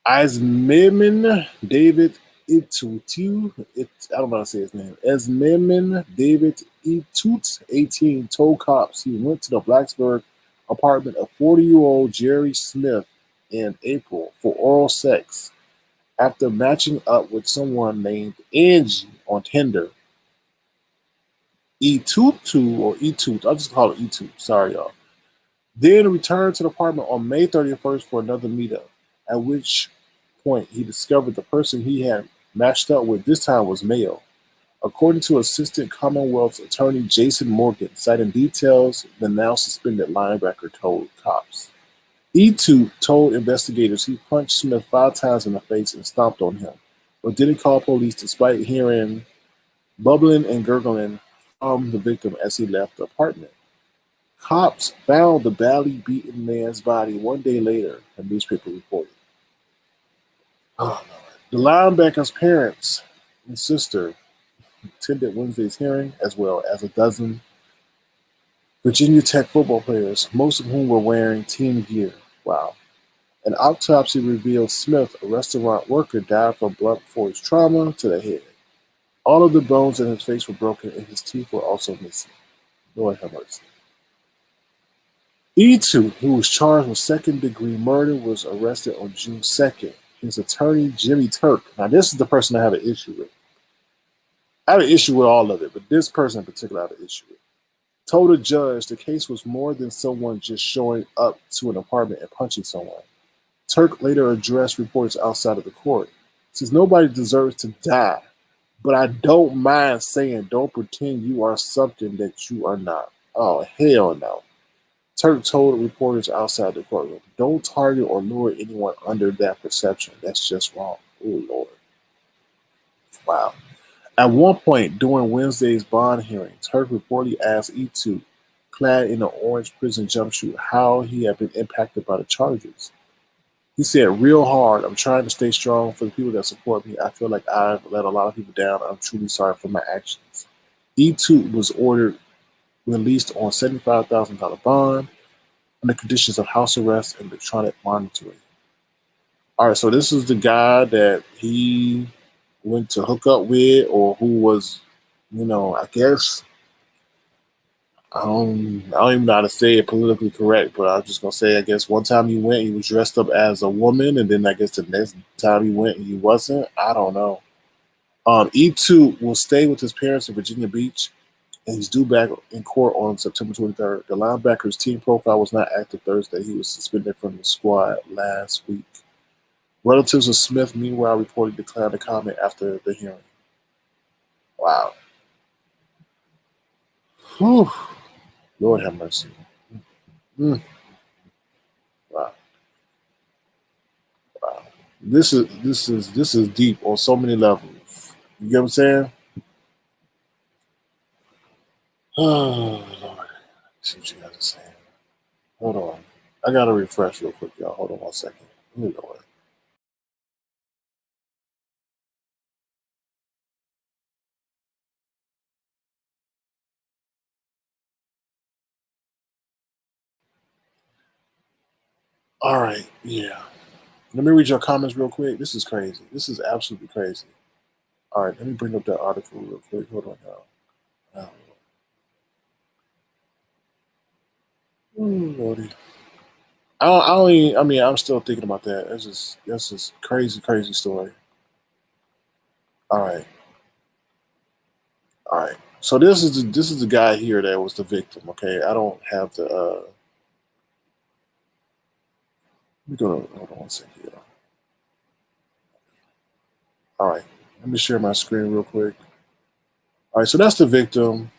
[SPEAKER 3] Asmemin David Itutu, I don't know how to say his name. Asmemin David Itut, 18, told cops he went to the Blacksburg apartment of 40-year-old Jerry Smith in April for oral sex after matching up with someone named Angie on Tinder. Etutu or Etut, I'll just call it Etut. Sorry, y'all. Then returned to the apartment on May 31st for another meetup, at which point he discovered the person he had matched up with this time was male. According to Assistant Commonwealth's Attorney Jason Morgan, citing details the now suspended linebacker told cops. E2 told investigators he punched Smith 5 times in the face and stomped on him, but didn't call police despite hearing bubbling and gurgling from the victim as he left the apartment. Cops found the badly beaten man's body 1 day later, a newspaper reported. Oh, no. The linebacker's parents and sister attended Wednesday's hearing, as well as a dozen Virginia Tech football players, most of whom were wearing team gear. Wow. An autopsy revealed Smith, a restaurant worker, died from blunt force trauma to the head. All of the bones in his face were broken and his teeth were also missing. Lord have mercy. E2, who was charged with second-degree murder, was arrested on June 2nd. His attorney, Jimmy Turk. Now, this is the person I have an issue with. I have an issue with all of it, but this person in particular I have an issue with. Told a judge the case was more than someone just showing up to an apartment and punching someone. Turk later addressed reporters outside of the court. Says nobody deserves to die, but I don't mind saying don't pretend you are something that you are not. Oh, hell no. Turk told reporters outside the courtroom, don't target or lure anyone under that perception. That's just wrong. Oh, Lord. Wow. At one point during Wednesday's bond hearing, Turk reportedly asked E2, clad in an orange prison jumpsuit, how he had been impacted by the charges. He said, real hard. I'm trying to stay strong for the people that support me. I feel like I've let a lot of people down. I'm truly sorry for my actions. E2 was ordered released on $75,000 bond on the conditions of house arrest and electronic monitoring. All right, so this is the guy that he went to hook up with, or who was, I guess, I don't even know how to say it politically correct, but I'm just gonna say, I guess one time he went, he was dressed up as a woman, and then I guess the next time he went, he wasn't. I don't know. E2 will stay with his parents in Virginia Beach, and he's due back in court on September 23rd. The linebacker's team profile was not active Thursday. He was suspended from the squad last week. Relatives of Smith, meanwhile, reported declined to comment after the hearing. Wow. Whew. Lord have mercy. Wow. Wow. This is deep on so many levels. You get what I'm saying? Oh, Lord. Let's see what you guys are saying. Hold on. I gotta refresh real quick, y'all. Hold on 1 second. Oh, Lord. All right, yeah. Let me read your comments real quick. This is crazy. This is absolutely crazy. All right, let me bring up that article real quick. Hold on, y'all. Oh, Lordy. I'm still thinking about that. That's just crazy, crazy story. All right. All right. So this is the guy here that was the victim. Okay, I don't have the. Let me go to hold on 1 second here. All right, let me share my screen real quick. All right, so that's the victim,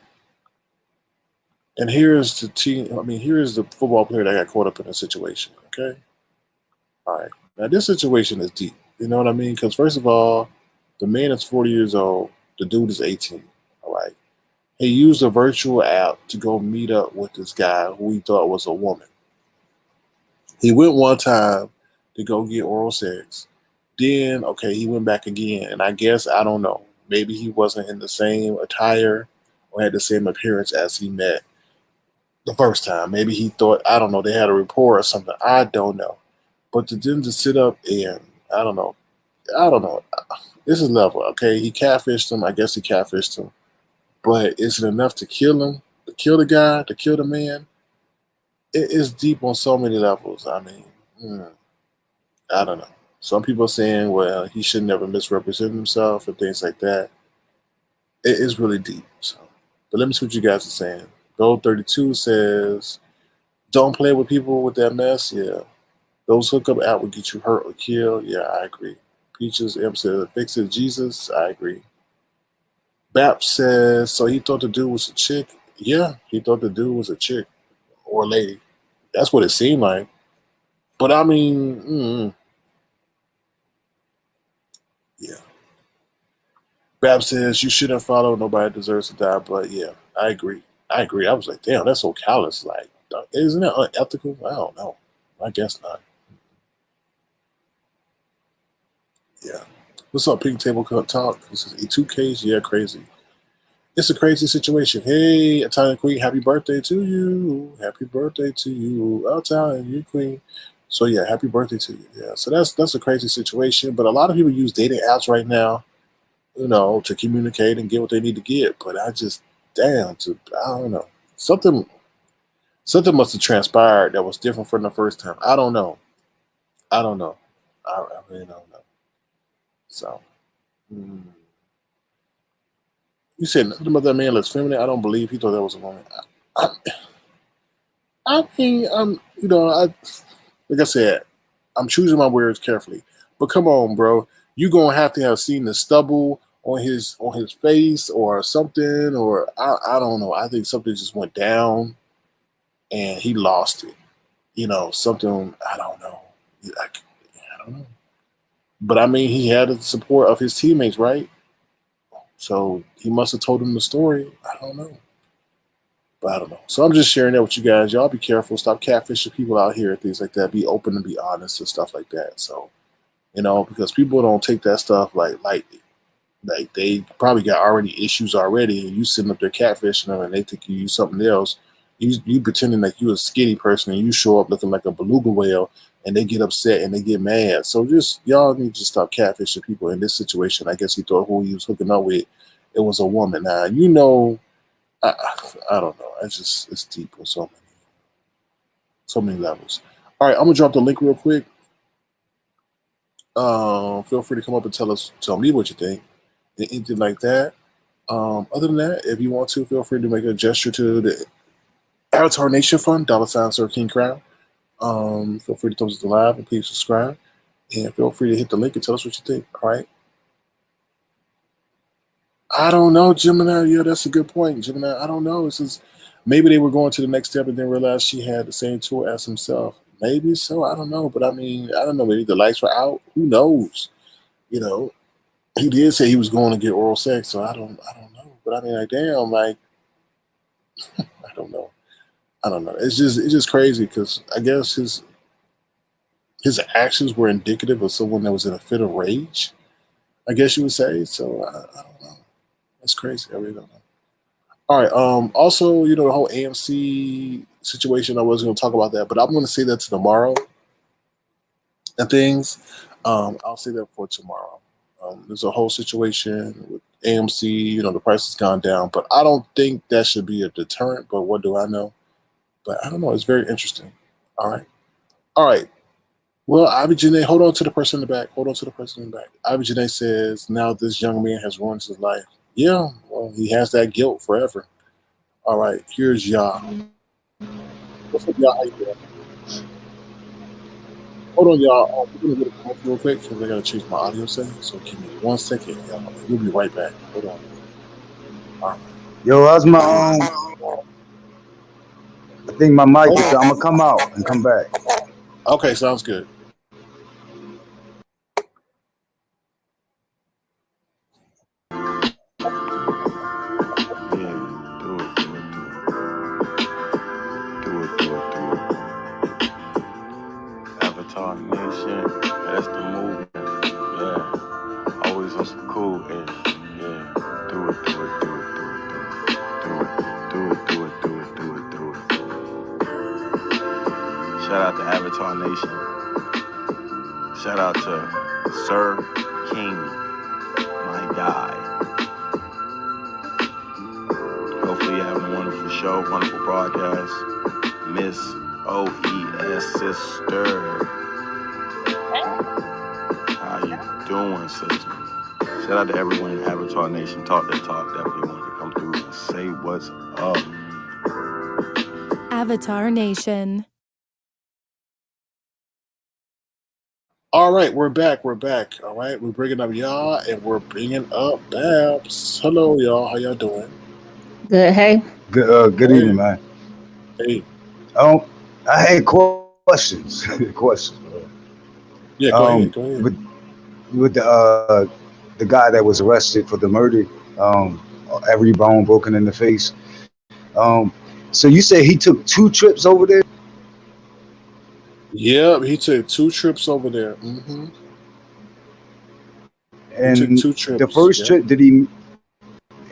[SPEAKER 3] and here's the team. I mean, here's the football player that got caught up in a situation. Okay. All right. Now this situation is deep. You know what I mean? Because first of all, the man is 40 years old. The dude is 18. All right. He used a virtual app to go meet up with this guy who he thought was a woman. He went one time to go get oral sex. Then, okay, he went back again. And I guess, I don't know, maybe he wasn't in the same attire or had the same appearance as he met the first time. Maybe he thought, I don't know, they had a report or something. I don't know. But to them to sit up and, I don't know, I don't know. This is level, okay? He catfished him. I guess he catfished him. But is it enough to kill him? To kill the guy? To kill the man? It is deep on so many levels. I mean, I don't know. Some people are saying, well, he should never misrepresent himself and things like that. It is really deep. So, but let me see what you guys are saying. Gold 32 says, don't play with people with that mess. Yeah. Those hookup app will get you hurt or killed. Yeah, I agree. Peaches M says, fix it, Jesus. I agree. Bap says, so he thought the dude was a chick. Yeah, he thought the dude was a chick or a lady. That's what it seemed like. But I mean, yeah. Bab says you shouldn't follow. Nobody deserves to die. But yeah, I agree. I agree. I was like, damn, that's so callous. Like, isn't that unethical? I don't know. I guess not. Yeah. What's up, Pink Table Talk? This is E2Ks. Yeah, crazy. It's a crazy situation. Hey, Italian Queen, happy birthday to you. Happy birthday to you. Italian, you Queen. So yeah, happy birthday to you. Yeah. So that's a crazy situation. But a lot of people use dating apps right now, to communicate and get what they need to get. But I just, damn, I don't know. Something must have transpired that was different from the first time. I don't know. I don't know. I really don't know. So, you said nothing about that man looks feminine. I don't believe he thought that was a woman. I, I mean, like I said, I'm choosing my words carefully. But come on, bro, you gonna have to have seen the stubble on his face or something, or I don't know. I think something just went down and he lost it. Something I don't know. I don't know. But I mean, he had the support of his teammates, right? So he must have told him the story. I don't know. But I don't know. So I'm just sharing that with you guys. Y'all be careful. Stop catfishing people out here, things like that. Be open and be honest and stuff like that. So, because people don't take that stuff lightly. Like they probably got already issues already, and you sitting up there catfishing them, and they think you use something else. You pretending like you a skinny person, and you show up looking like a beluga whale, and they get upset and they get mad. So just y'all need to stop catfishing people in this situation. I guess he thought who he was hooking up with, it was a woman. Now I don't know. It's deep on so many levels. All right, I'm gonna drop the link real quick. Feel free to come up and tell me what you think. Anything like that. Other than that, if you want to, feel free to make a gesture to the Avatar Nation Fund, $ Sir King Crown. Feel free to thumbs up the live and please subscribe. And feel free to hit the link and tell us what you think. All right. I don't know, Gemini. Yeah, that's a good point, Gemini. I don't know. Maybe they were going to the next step and then realized she had the same tour as himself. Maybe so. I don't know. But I mean, I don't know. Maybe the lights were out. Who knows? He did say he was going to get oral sex, so I don't know. But I mean, like, damn, like, I don't know. It's just crazy because I guess his actions were indicative of someone that was in a fit of rage, I guess you would say. So I don't know. That's crazy. I really don't know. All right. Also, the whole AMC situation. I was going to talk about that, but I'm going to say that to tomorrow and things. I'll say that for tomorrow. There's a whole situation with AMC. The price has gone down, but I don't think that should be a deterrent. But what do I know? But I don't know. It's very interesting. All right. Well, Ivy Janae, hold on to the person in the back. Ivy Janae says, now this young man has ruined his life. Yeah, well, he has that guilt forever. All right, here's y'all. What's up, y'all? How you doing? Hold on, y'all. We're going to get a call real quick because I got to change my audio settings. So give me 1 second, y'all. We'll be right back. Hold on. All right.
[SPEAKER 7] Yo, how's my I think my mic is. I'm gonna come out and come back.
[SPEAKER 3] Okay, sounds good.
[SPEAKER 8] Avatar Nation, that's the movement. Yeah, always on some cool air. Yeah, do it. Shout out to Avatar Nation. Shout out to Sir King, my guy. Hopefully you have a wonderful show, wonderful broadcast. Miss OES sister. How you doing, sister? Shout out to everyone in Avatar Nation. Talk that talk. Definitely wanted to come through and say what's up.
[SPEAKER 2] Avatar Nation.
[SPEAKER 3] All right, we're back. All right, we're bringing up y'all, and we're bringing up Babs. Hello, y'all. How y'all doing?
[SPEAKER 9] Good. Hey.
[SPEAKER 7] Good
[SPEAKER 3] Hey,
[SPEAKER 7] evening, man.
[SPEAKER 3] hey.
[SPEAKER 7] Um, I had questions. questions.
[SPEAKER 3] Yeah, go
[SPEAKER 7] Um,
[SPEAKER 3] ahead. Go ahead.
[SPEAKER 7] with the guy that was arrested for the murder, um, every bone broken in the face. Um, so you said he took 2 trips over there,
[SPEAKER 3] Yeah, he took 2 trips over there. He took
[SPEAKER 7] and
[SPEAKER 3] two
[SPEAKER 7] the
[SPEAKER 3] trips.
[SPEAKER 7] first
[SPEAKER 3] Yeah,
[SPEAKER 7] trip did he?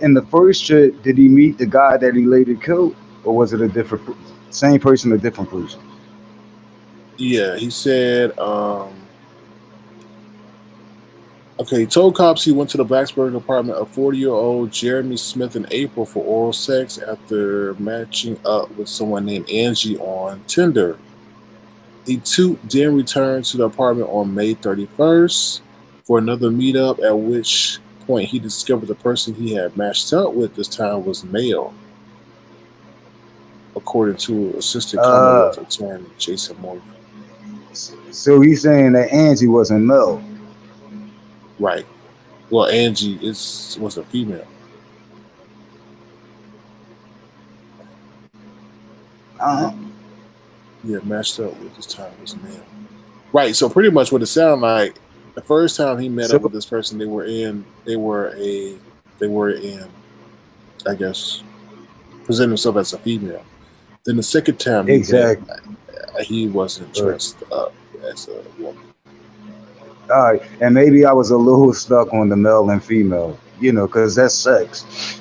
[SPEAKER 7] In the first trip, did he meet the guy that he later killed, or was it a different, same person, a different person?
[SPEAKER 3] yeah. He said, okay. He told cops he went to the Blacksburg apartment of 40-year-old Jeremy Smith in April for oral sex after matching up with someone named Angie on Tinder. The two then returned to the apartment on May 31st for another meetup, at which point he discovered the person he had matched up with this time was male, according to Assistant
[SPEAKER 7] Uh,
[SPEAKER 3] Commonwealth Attorney Jason Morgan.
[SPEAKER 7] so he's saying that Angie wasn't Mel.
[SPEAKER 3] Right. Well, Angie was a female.
[SPEAKER 7] Uh-huh.
[SPEAKER 3] Yeah, matched up with this time was male. Right. So pretty much what it sounded like, the first time he met
[SPEAKER 7] So
[SPEAKER 3] up with this person, they were in, I guess, presenting himself as a female. Then the second time he met,
[SPEAKER 7] exactly.
[SPEAKER 3] he wasn't
[SPEAKER 7] Right.
[SPEAKER 3] dressed up as a woman.
[SPEAKER 7] All right, and maybe I was a little stuck on the male and female, because that's sex.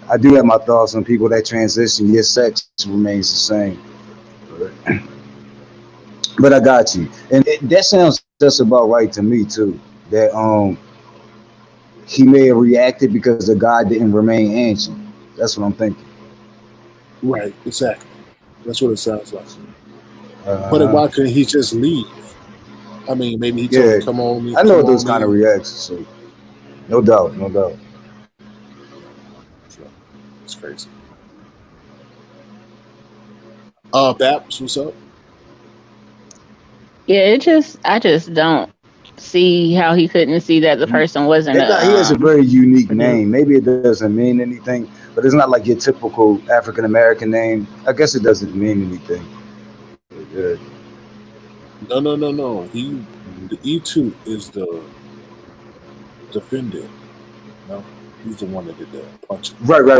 [SPEAKER 7] I do have my thoughts on people that transition. Your sex remains the same, but I got you, and that sounds just about right to me too. That he may have reacted because the guy didn't remain ancient. That's what I'm thinking.
[SPEAKER 3] Right. Exactly. That's what it sounds like. But
[SPEAKER 7] Uh,
[SPEAKER 3] why couldn't he just leave? I mean, maybe he told him,
[SPEAKER 7] yeah,
[SPEAKER 3] "Come on,
[SPEAKER 7] I
[SPEAKER 3] come
[SPEAKER 7] know
[SPEAKER 3] on
[SPEAKER 7] those kind of
[SPEAKER 3] in."
[SPEAKER 7] reactions. So no doubt, no doubt.
[SPEAKER 3] So, it's crazy. Babs, what's up?
[SPEAKER 9] Yeah, I just don't see how he couldn't see that the person wasn't
[SPEAKER 7] That
[SPEAKER 9] a
[SPEAKER 7] guy, he has a very unique
[SPEAKER 9] a dude.
[SPEAKER 7] name. Maybe it doesn't mean anything, but it's not like your typical African American name. I guess it doesn't mean anything. Uh,
[SPEAKER 3] No. The E2 is the defendant. No, he's the one that did the punching.
[SPEAKER 7] right, right,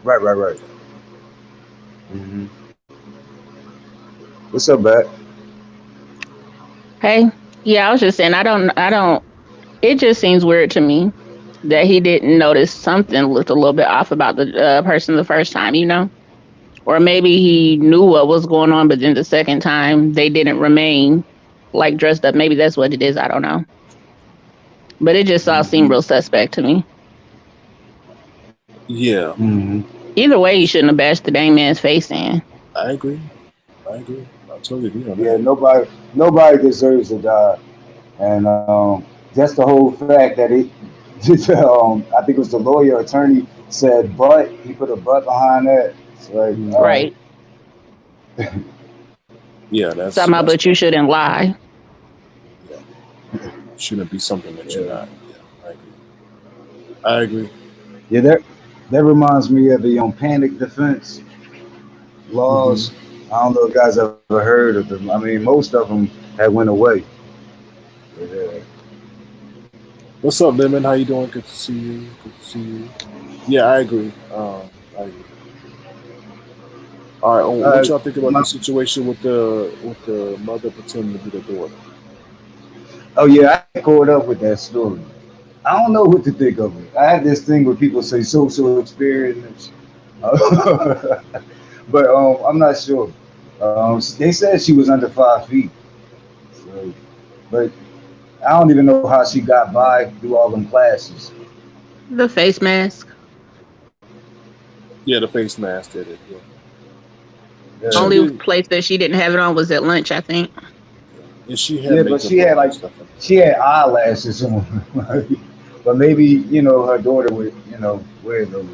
[SPEAKER 7] right, right. hmm What's up, Bat?
[SPEAKER 9] Hey, yeah, I was just saying I don't. It just seems weird to me that he didn't notice something looked a little bit off about the person the first time, or maybe he knew what was going on, but then the second time they didn't remain like dressed up. Maybe that's what it is. I don't know, but it just all seemed
[SPEAKER 7] hmm
[SPEAKER 9] real suspect to me.
[SPEAKER 3] Yeah,
[SPEAKER 7] hmm
[SPEAKER 9] Either way, he shouldn't have bashed the dang man's face in.
[SPEAKER 3] I agree. I totally agree on
[SPEAKER 7] Yeah,
[SPEAKER 3] that.
[SPEAKER 7] nobody deserves to die, and just the whole fact that it, I think it was the lawyer attorney said, but he put a but behind that. It's like,
[SPEAKER 3] Mm,
[SPEAKER 7] all right.
[SPEAKER 9] Right.
[SPEAKER 3] yeah,
[SPEAKER 9] Somehow,
[SPEAKER 3] that's
[SPEAKER 9] but you
[SPEAKER 3] crazy.
[SPEAKER 9] shouldn't lie.
[SPEAKER 3] Yeah, shouldn't be something that you're
[SPEAKER 7] Yeah.
[SPEAKER 3] not. Yeah, I agree. I agree.
[SPEAKER 7] Yeah, that reminds me of the panic defense
[SPEAKER 3] hmm
[SPEAKER 7] laws. I don't know if you guys ever heard of them. I mean, most of them had went away. But,
[SPEAKER 3] What's up, Lemon? How you doing? Good to see you. Good to see you. Yeah, I agree. I agree. All right. What y'all think about
[SPEAKER 7] my,
[SPEAKER 3] the situation with the mother pretending to be the daughter?
[SPEAKER 7] oh yeah, I caught up with that story. I don't know what to think of it. I had this thing where people say social experience, but I'm not sure. They said she was under 5 feet. So, but I don't even know how she got by through all them classes.
[SPEAKER 9] The face mask.
[SPEAKER 3] Yeah, the face mask did it. Yeah, she
[SPEAKER 7] Yeah,
[SPEAKER 9] Only
[SPEAKER 3] did.
[SPEAKER 9] place that she didn't have it on was at lunch, I think.
[SPEAKER 3] And she had
[SPEAKER 7] yeah, but
[SPEAKER 3] makeup
[SPEAKER 7] she had
[SPEAKER 3] on and
[SPEAKER 7] like
[SPEAKER 3] stuff like
[SPEAKER 7] she had eyelashes on. But maybe her daughter would wear those.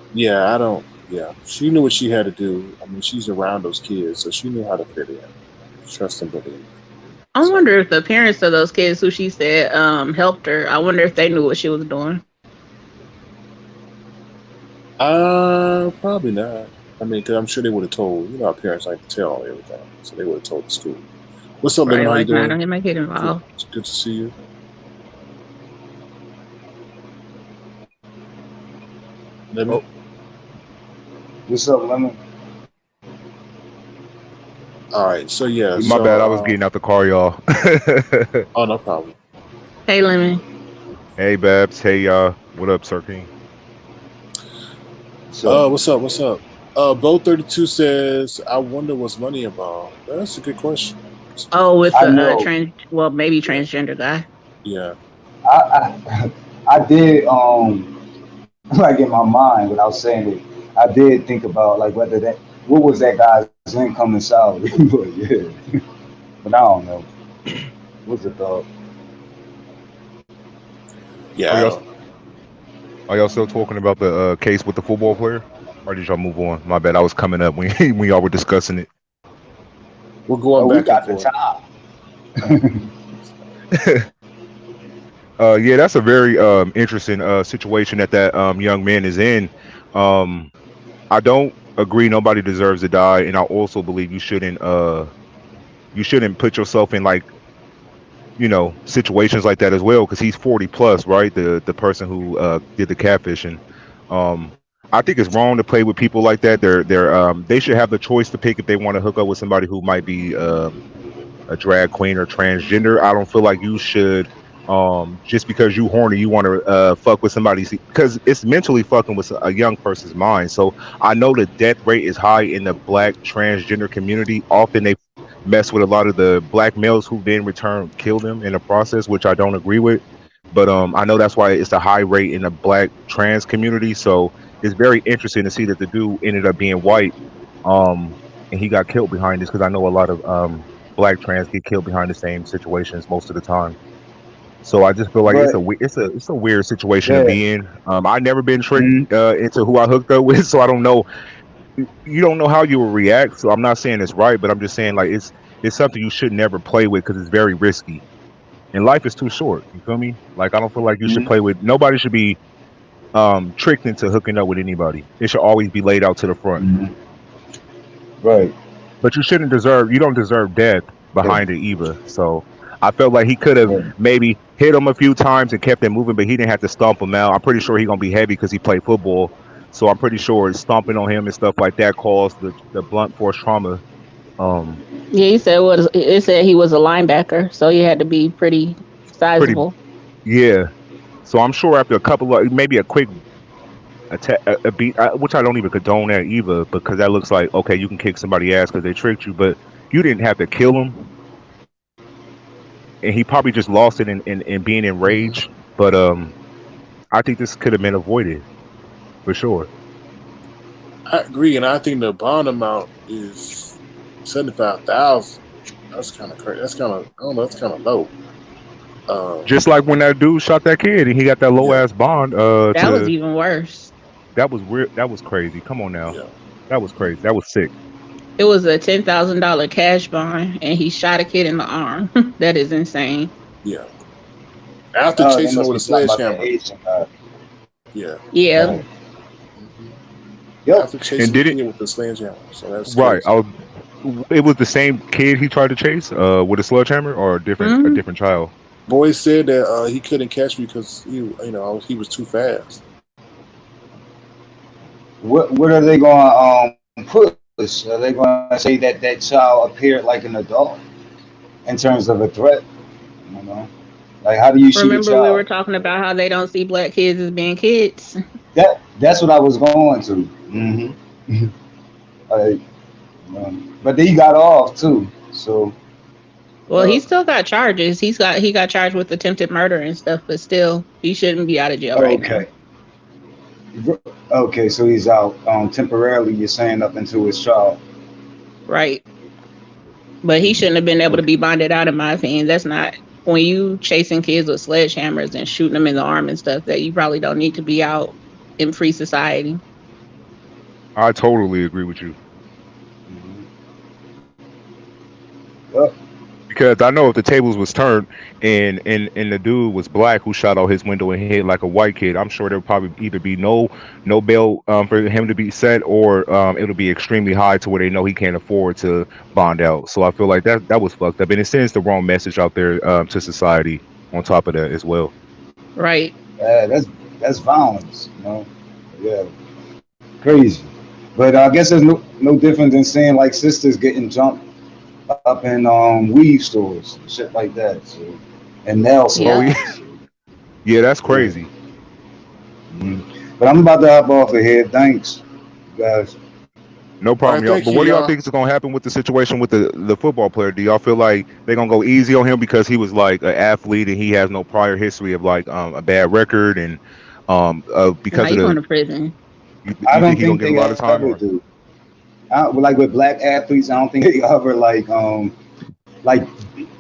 [SPEAKER 3] that. Yeah, I don't. Yeah, she knew what she had to do. I mean, she's around those kids, so she knew how to fit in. Trust and believe.
[SPEAKER 9] I
[SPEAKER 3] So,
[SPEAKER 9] wonder if the parents of those kids who she said helped her, I wonder if they knew what she was doing.
[SPEAKER 3] probably not. I mean, because I'm sure they would have told. You know, our parents like to tell everything, so they would have told the school. What's up, Lemon?
[SPEAKER 9] Right,
[SPEAKER 3] How you
[SPEAKER 9] like, nah,
[SPEAKER 3] doing?
[SPEAKER 9] don't get my kid
[SPEAKER 3] Good.
[SPEAKER 9] involved.
[SPEAKER 3] It's good to see you. Lemon.
[SPEAKER 8] Oh,
[SPEAKER 7] What's up, Lemon?
[SPEAKER 3] All right. So yeah.
[SPEAKER 8] my
[SPEAKER 3] So
[SPEAKER 8] bad. I was getting out the car, y'all.
[SPEAKER 3] oh, no problem.
[SPEAKER 9] Hey, Lemon.
[SPEAKER 8] Hey, Babs. Hey, y'all. What up, Sir King?
[SPEAKER 7] So
[SPEAKER 3] What's up? What's up? Bo 32 says, "I wonder what's money involved." That's a good question. That's a good
[SPEAKER 9] Oh, with
[SPEAKER 3] question.
[SPEAKER 7] I
[SPEAKER 9] the
[SPEAKER 7] know.
[SPEAKER 9] well, maybe
[SPEAKER 3] Yeah.
[SPEAKER 9] transgender guy.
[SPEAKER 3] Yeah.
[SPEAKER 7] I did like in my mind without saying it. I did think about like whether that what was that guy's income and salary, but yeah, but I don't know. What's the thought?
[SPEAKER 8] Are
[SPEAKER 3] Yeah. I
[SPEAKER 8] y'all
[SPEAKER 3] don't know.
[SPEAKER 8] are y'all still talking about the case with the football player, or did y'all move on? My bad. I was coming up when when y'all were discussing it.
[SPEAKER 3] We're going
[SPEAKER 7] Oh, we
[SPEAKER 3] back and
[SPEAKER 7] got the
[SPEAKER 3] forth.
[SPEAKER 7] time.
[SPEAKER 8] Yeah, that's a very interesting situation that young man is in. Um, I don't agree nobody deserves to die, and I also believe you shouldn't put yourself in like situations like that as well because he's 40 plus, right? The person who did the catfishing. Um, I think it's wrong to play with people like that. They should have the choice to pick if they want to hook up with somebody who might be a drag queen or transgender. I don't feel like you should just because you horny you want to fuck with somebody because it's mentally fucking with a young person's mind. So I know the death rate is high in the black transgender community. Often they mess with a lot of the black males who then return kill them in the process, which I don't agree with. But I know that's why it's a high rate in the black trans community. So it's very interesting to see that the dude ended up being white, and he got killed behind this because I know a lot of black trans get killed behind the same situations most of the time. So I just feel like
[SPEAKER 7] But
[SPEAKER 8] it's a weird situation to
[SPEAKER 7] yeah,
[SPEAKER 8] be in. I never been tricked
[SPEAKER 7] mm,
[SPEAKER 8] into who I hooked up with, so I don't know. You don't know how you will react. So I'm not saying it's right, but I'm just saying like it's something you should never play with because it's very risky. And life is too short. You feel me? Like I don't feel like you should
[SPEAKER 7] mm,
[SPEAKER 8] play with. Nobody should be tricked into hooking up with anybody. It should always be laid out to the front.
[SPEAKER 7] mm, right.
[SPEAKER 8] But you don't deserve death
[SPEAKER 7] Yeah,
[SPEAKER 8] behind it either. So I felt like he could have
[SPEAKER 7] right.
[SPEAKER 8] maybe hit him a few times and kept it moving, but he didn't have to stomp him out. I'm pretty sure he's gonna be heavy because he played football. So I'm pretty sure stomping on him and stuff like that caused the blunt force trauma. Um,
[SPEAKER 9] Yeah, he said it said he was a linebacker, so he had to be pretty
[SPEAKER 8] pretty
[SPEAKER 9] sizable.
[SPEAKER 8] yeah. So I'm sure after a couple of maybe a quick attack, a beat, which I don't even condone that either, because that looks like okay, you can kick somebody ass because they tricked you, but you didn't have to kill him, and he probably just lost it in being enraged. But I think this could have been avoided for sure.
[SPEAKER 3] I agree, and I think the bond amount is 75,000. That's kind of crazy. That's kind of I don't know. That's kind of low.
[SPEAKER 8] Just like when that dude shot that kid and he got that low
[SPEAKER 3] Yeah.
[SPEAKER 8] ass bond.
[SPEAKER 9] That was
[SPEAKER 8] To
[SPEAKER 9] even worse.
[SPEAKER 8] that was weird. That was crazy. Come on now,
[SPEAKER 3] Yeah.
[SPEAKER 8] that was crazy. That was sick.
[SPEAKER 9] It was a $10,000 cash bond, and he shot a kid in the arm. That is insane.
[SPEAKER 3] Yeah. After
[SPEAKER 7] Oh, they
[SPEAKER 3] chasing him
[SPEAKER 7] must
[SPEAKER 3] with
[SPEAKER 7] be
[SPEAKER 3] a
[SPEAKER 7] talking about that
[SPEAKER 3] sledgehammer.
[SPEAKER 7] Asian guy.
[SPEAKER 3] Yeah.
[SPEAKER 9] Yeah,
[SPEAKER 7] Right.
[SPEAKER 3] hmm
[SPEAKER 7] Yep.
[SPEAKER 3] After
[SPEAKER 8] And
[SPEAKER 3] chasing the
[SPEAKER 8] did it
[SPEAKER 3] kid with the sledgehammer. So that's
[SPEAKER 8] right.
[SPEAKER 3] crazy.
[SPEAKER 8] It was the same kid he tried to chase with a sledgehammer, or a
[SPEAKER 9] hmm
[SPEAKER 8] different child.
[SPEAKER 3] Boy said that he couldn't catch me because he was too fast.
[SPEAKER 7] What are they going to push? Are they going to say that that child appeared like an adult in terms of a threat? You know, like how do you shoot a
[SPEAKER 9] Remember, we
[SPEAKER 7] child?
[SPEAKER 9] were talking about how they don't see black kids as being kids.
[SPEAKER 7] That's what I was going to. Hmm. Like, but then he got off too. So
[SPEAKER 9] Well,
[SPEAKER 7] uh,
[SPEAKER 9] he still got charges. He got charged with attempted murder and stuff, but still, he shouldn't be out of jail right now.
[SPEAKER 7] okay, okay. So he's out temporarily. You're saying up until his trial.
[SPEAKER 9] Right. But he shouldn't have been able to
[SPEAKER 7] Okay.
[SPEAKER 9] be bonded out, in my opinion. That's not when you chasing kids with sledgehammers and shooting them in the arm and stuff. That you probably don't need to be out in free society.
[SPEAKER 8] I totally agree with you.
[SPEAKER 7] Yep.
[SPEAKER 8] Because I know if the tables was turned and the dude was black who shot out his window and hit like a white kid, I'm sure there would probably either be no bail for him to be set, or it'll be extremely high to where they know he can't afford to bond out. So I feel like that was fucked up, and it sends the wrong message out there to society. On top of that as well.
[SPEAKER 9] Right.
[SPEAKER 7] That's violence. Yeah, crazy. But I guess there's no difference than seeing like sisters getting jumped up in weed stores, shit like that. So, and nail
[SPEAKER 8] Oh
[SPEAKER 9] Yeah.
[SPEAKER 8] yeah,
[SPEAKER 7] salons.
[SPEAKER 8] yeah, that's
[SPEAKER 7] Yeah.
[SPEAKER 8] crazy.
[SPEAKER 7] Mhm. But I'm about to hop off of here. Thanks, guys.
[SPEAKER 8] No
[SPEAKER 3] All
[SPEAKER 8] problem,
[SPEAKER 3] right,
[SPEAKER 8] y'all.
[SPEAKER 3] thank
[SPEAKER 8] But
[SPEAKER 3] you,
[SPEAKER 8] what do y'all
[SPEAKER 3] y'all.
[SPEAKER 8] think is gonna happen with the situation with the football player? Do y'all feel like they're gonna go easy on him because he was like an athlete and he has no prior history of like a bad record, and
[SPEAKER 9] Now
[SPEAKER 8] because of
[SPEAKER 9] you going
[SPEAKER 8] the
[SPEAKER 9] to prison?
[SPEAKER 7] I
[SPEAKER 8] you think
[SPEAKER 7] don't
[SPEAKER 8] he gonna
[SPEAKER 7] think
[SPEAKER 8] get a
[SPEAKER 7] they
[SPEAKER 8] lot of time,
[SPEAKER 7] ever
[SPEAKER 8] or
[SPEAKER 7] do. Like with black athletes, I don't think they ever like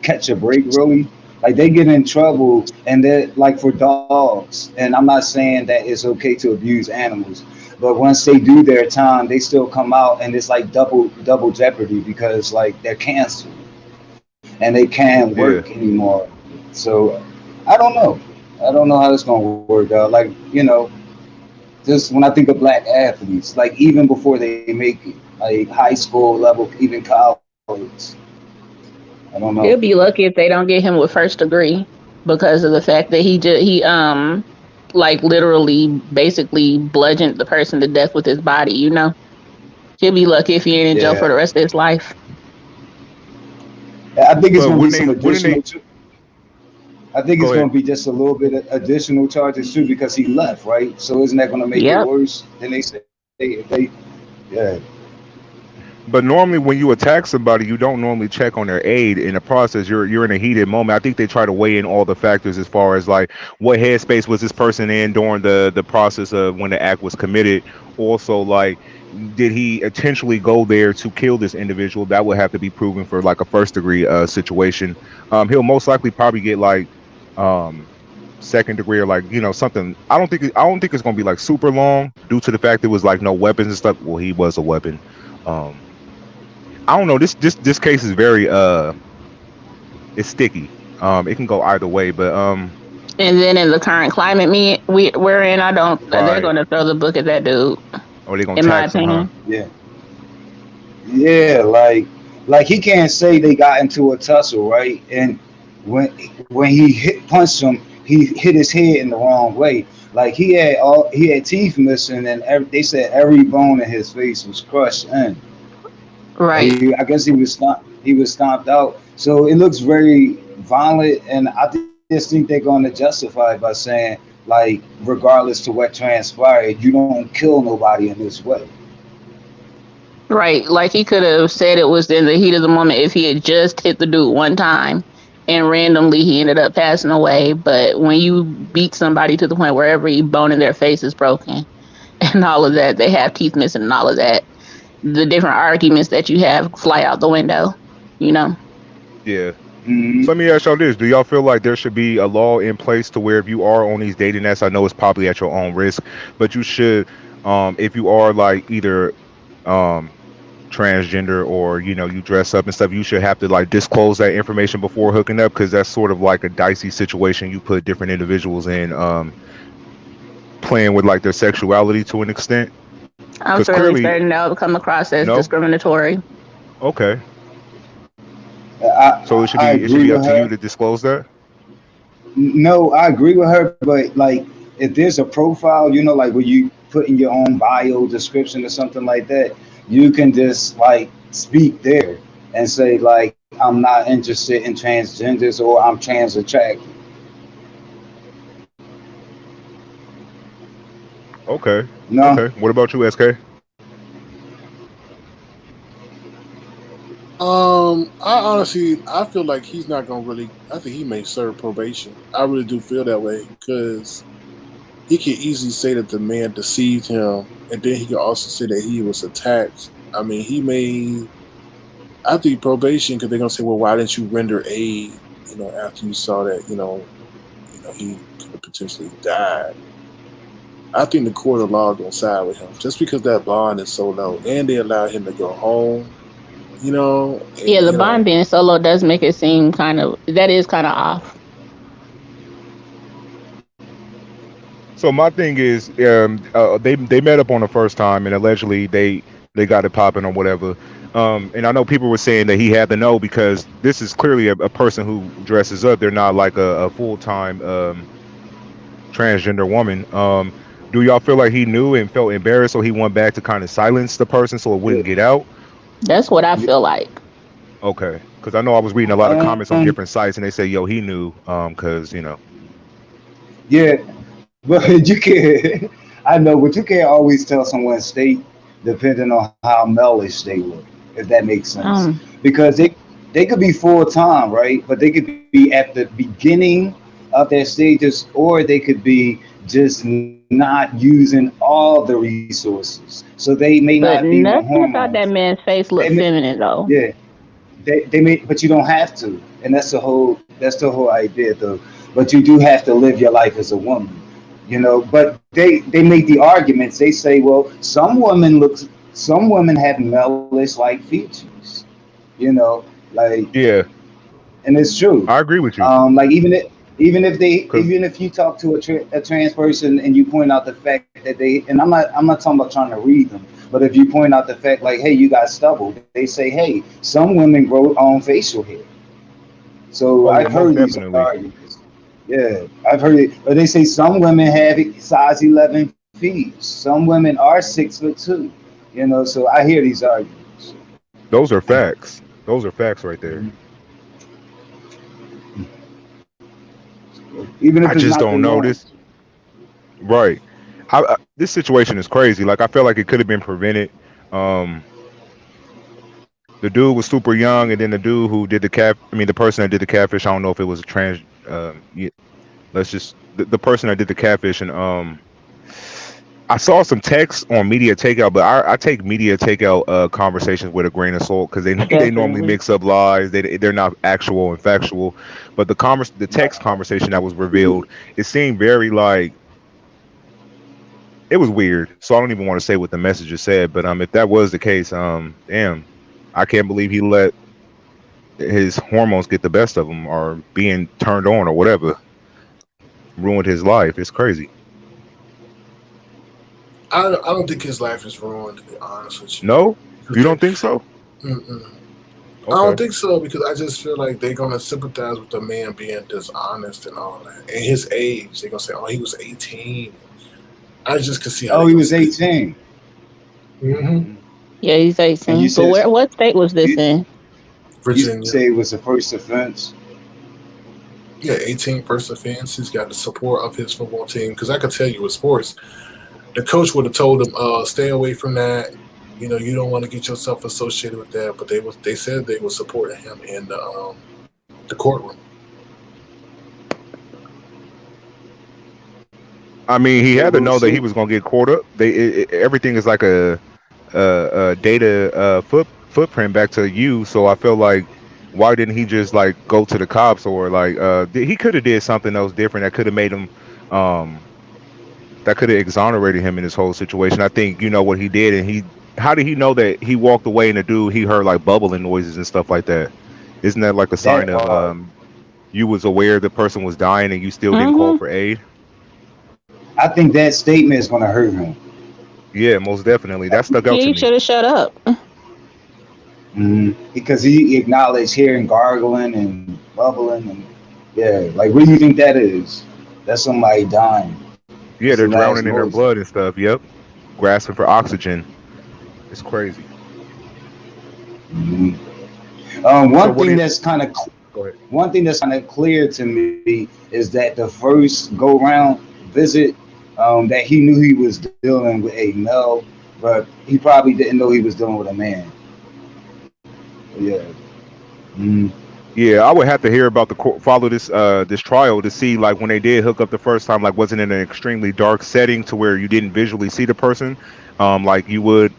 [SPEAKER 7] catch a break really. Like they get in trouble and they're like for dogs. And I'm not saying that it's okay to abuse animals, but once they do their time, they still come out and it's like double jeopardy because like they're canceled and they can't work
[SPEAKER 8] yeah?
[SPEAKER 7] anymore. So I don't know. I don't know how it's gonna work out. Like, just when I think of black athletes, like even before they make it, like high school level, even college. I don't know.
[SPEAKER 9] He'll be lucky if they don't get him with first degree because of the fact that he like literally basically bludgeoned the person to death with his body. He'll be lucky if he ain't in jail
[SPEAKER 7] Yeah,
[SPEAKER 9] for the rest of his life.
[SPEAKER 7] I think it's
[SPEAKER 8] But
[SPEAKER 7] gonna be some
[SPEAKER 8] wouldn't they
[SPEAKER 7] additional. I think it's
[SPEAKER 8] go
[SPEAKER 7] gonna
[SPEAKER 8] ahead?
[SPEAKER 7] be just a little bit of additional charges too because he left, right? So isn't that gonna make it
[SPEAKER 9] Yep.
[SPEAKER 7] worse? Then they say if they, yeah,
[SPEAKER 8] But normally, when you attack somebody, you don't normally check on their aid in the process. You're in a heated moment. I think they try to weigh in all the factors as far as like what headspace was this person in during the process of when the act was committed. Also, like did he intentionally go there to kill this individual? That would have to be proven for like a first degree situation. He'll most likely probably get like um second degree, or like something. I don't think it's gonna be like super long due to the fact there was like no weapons and stuff. Well, he was a weapon. Um, I don't know. This case is very it's sticky. It can go either way, but
[SPEAKER 9] And then in the current climate we're in, I don't. They're
[SPEAKER 8] right.
[SPEAKER 9] going to throw the book at that dude,
[SPEAKER 8] Or they gonna
[SPEAKER 9] in my
[SPEAKER 8] tax them, huh?
[SPEAKER 9] opinion.
[SPEAKER 7] yeah, yeah. Like he can't say they got into a tussle, right? And when when he punched him, he hit his head in the wrong way. Like he had teeth missing, and they said every bone in his face was crushed in.
[SPEAKER 9] Right.
[SPEAKER 7] I guess he was stomped out. So it looks very violent, and I just think they're going to justify it by saying, like, regardless to what transpired, you don't kill nobody in this way.
[SPEAKER 9] Right. Like he could have said it was in the heat of the moment if he had just hit the dude one time and randomly he ended up passing away. But when you beat somebody to the point where every bone in their face is broken and all of that, they have teeth missing and all of that, the different arguments that you have fly out the window, you know?
[SPEAKER 8] Yeah.
[SPEAKER 7] Hmm.
[SPEAKER 8] So let me ask y'all this: do y'all feel like there should be a law in place to where if you are on these dating apps, I know it's probably at your own risk, but you should, if you are like either um transgender, or you dress up and stuff, you should have to like disclose that information before hooking up, because that's sort of like a dicey situation you put different individuals in, playing with like their sexuality to an extent,
[SPEAKER 9] I'm
[SPEAKER 8] because
[SPEAKER 9] fairly
[SPEAKER 8] clearly
[SPEAKER 9] certain that will come across as
[SPEAKER 8] no.
[SPEAKER 9] discriminatory.
[SPEAKER 8] Okay, so
[SPEAKER 7] I
[SPEAKER 8] it should
[SPEAKER 7] agree
[SPEAKER 8] be
[SPEAKER 7] with
[SPEAKER 8] up to you
[SPEAKER 7] her.
[SPEAKER 8] to disclose that.
[SPEAKER 7] No, I agree with her, but like if there's a profile, like where you put in your own bio description or something like that, you can just like speak there and say like I'm not interested in transgenders or I'm trans attracted.
[SPEAKER 8] Okay,
[SPEAKER 7] No,
[SPEAKER 8] okay. What about you, SK?
[SPEAKER 3] I feel like he's not gonna really. I think he may serve probation. I really do feel that way because he can easily say that the man deceived him, and then he can also say that he was attacked. I mean, he may. I think probation because they're gonna say, "Well, why didn't you render aid?" After you saw that, he could have potentially died. I think the court of law gonna side with him just because that bond is so low, and they allow him to go home. And
[SPEAKER 9] Yeah, the bond being solo does make it seem that is kind of off.
[SPEAKER 8] So my thing is, they met up on the first time, and allegedly they got it popping or whatever. And I know people were saying that he had to know because this is clearly a person who dresses up. They're not like a full time transgender woman. Do y'all feel like he knew and felt embarrassed, so he went back to kind of silence the person so it
[SPEAKER 7] Yeah.
[SPEAKER 8] wouldn't get out?
[SPEAKER 9] That's what I feel like.
[SPEAKER 8] Okay, because I know I was reading a lot of comments on
[SPEAKER 7] Um,
[SPEAKER 8] different sites, and they say, "Yo, he knew," because
[SPEAKER 7] yeah, but you can't. I know, but you can't always tell someone's state depending on how mellish they look, if that makes sense.
[SPEAKER 9] Um,
[SPEAKER 7] Because they could be full time, right? But they could be at the beginning of their stages, or they could be just not using all the resources. So they may
[SPEAKER 9] but
[SPEAKER 7] not be on
[SPEAKER 9] nothing about that
[SPEAKER 7] hormones.
[SPEAKER 9] man's face
[SPEAKER 7] They
[SPEAKER 9] looked
[SPEAKER 7] may,
[SPEAKER 9] feminine though.
[SPEAKER 7] yeah, they may, but you don't have to, and that's the whole idea, though. But you do have to live your life as a woman, But they make the arguments. They say, well, some women have mellish like features, you know, like,
[SPEAKER 8] yeah,
[SPEAKER 7] and it's true.
[SPEAKER 8] I agree with you.
[SPEAKER 7] Like
[SPEAKER 8] Because
[SPEAKER 7] even if you talk to a trans person and you point out the fact that and I'm not talking about trying to read them, but if you point out the fact like, hey, you got stubble, they say, hey, some women grow on facial hair. So
[SPEAKER 8] oh yeah,
[SPEAKER 7] I've
[SPEAKER 8] most
[SPEAKER 7] heard these
[SPEAKER 8] definitely.
[SPEAKER 7] arguments. Yeah, I've heard it, but they say some women have size 11 feet. Some women are 6'2". So I hear these arguments.
[SPEAKER 8] Those are facts. Those are facts right there.
[SPEAKER 7] Mhm. Even if
[SPEAKER 8] I
[SPEAKER 7] it's
[SPEAKER 8] just
[SPEAKER 7] not the
[SPEAKER 8] don't know
[SPEAKER 7] norm.
[SPEAKER 8] this. Right. This situation is crazy. Like I feel like it could have been prevented. Um, the dude was super young, and then the dude who did the cat. I mean, the person that did the catfish. I don't know if it was a trans. Yeah, let's just the person that did the catfish, and I saw some text on media takeout, but I take media takeout conversations with a grain of salt because they they normally
[SPEAKER 9] Definitely.
[SPEAKER 8] mix up lies. They're not actual and factual. But the text conversation that was revealed, it seemed very like it was weird. So I don't even want to say what the messages said. But if that was the case, damn, I can't believe he let his hormones get the best of him or being turned on or whatever ruined his life. It's crazy.
[SPEAKER 3] I don't think his life is ruined. To be honest with you,
[SPEAKER 8] No,
[SPEAKER 3] because
[SPEAKER 8] you don't think so?
[SPEAKER 3] mm-mm. I don't
[SPEAKER 8] Okay.
[SPEAKER 3] think so because I just feel like they're gonna sympathize with the man being dishonest and all that. And his age, they're gonna say, "Oh, he was 18." I just can see how
[SPEAKER 7] Oh,
[SPEAKER 3] they
[SPEAKER 7] he
[SPEAKER 3] gonna
[SPEAKER 7] was
[SPEAKER 3] spit.
[SPEAKER 7] 18.
[SPEAKER 3] Mm-hmm.
[SPEAKER 9] Yeah, he's
[SPEAKER 7] And you
[SPEAKER 9] 18. But
[SPEAKER 7] said
[SPEAKER 9] what state was this
[SPEAKER 7] you,
[SPEAKER 9] in?
[SPEAKER 7] you
[SPEAKER 3] Virginia,
[SPEAKER 7] say it was the first offense.
[SPEAKER 3] yeah, 18 first offense. He's got the support of his football team because I could tell you with sports, the coach would have told him, "Stay away from that." You don't want to get yourself associated with that. But they said they were supporting him in the courtroom.
[SPEAKER 8] I mean, he
[SPEAKER 7] Okay,
[SPEAKER 8] had to
[SPEAKER 7] we'll
[SPEAKER 8] know that he
[SPEAKER 7] see.
[SPEAKER 8] was gonna get caught up. Everything is like a data footprint back to you. So I feel like why didn't he just like go to the cops or like he could have did something else different that could have made him um that could have exonerated him in this whole situation. I think you know what he did, and he how did he know that he walked away and the dude he heard like bubbling noises and stuff like that? Isn't that like a sign
[SPEAKER 7] That
[SPEAKER 8] of
[SPEAKER 7] part.
[SPEAKER 8] you was aware the person was dying and you still didn't call
[SPEAKER 9] Mm-hmm.
[SPEAKER 8] for aid?
[SPEAKER 7] I think that statement is going to hurt him.
[SPEAKER 8] Yeah, most definitely. That stuck out
[SPEAKER 9] Yeah,
[SPEAKER 8] to
[SPEAKER 9] you
[SPEAKER 8] me.
[SPEAKER 9] should have shut up.
[SPEAKER 7] Because he acknowledged hearing gargling and bubbling, and yeah, like what do you think that is? That's somebody dying. It's
[SPEAKER 8] Yeah,
[SPEAKER 7] the
[SPEAKER 8] they're
[SPEAKER 7] last
[SPEAKER 8] drowning in their
[SPEAKER 7] noise.
[SPEAKER 8] blood and stuff. Yep, grasping for oxygen. It's crazy.
[SPEAKER 7] Mhm.
[SPEAKER 8] So what do you? Go ahead.
[SPEAKER 7] One thing that's kind of clear to me is that the first go round visit, that he knew he was dealing with a male, but he probably didn't know he was dealing with a man. Yeah. Mm,
[SPEAKER 8] Yeah, I would have to hear about the follow this trial to see like when they did hook up the first time, like was it in an extremely dark setting to where you didn't visually see the person, like you would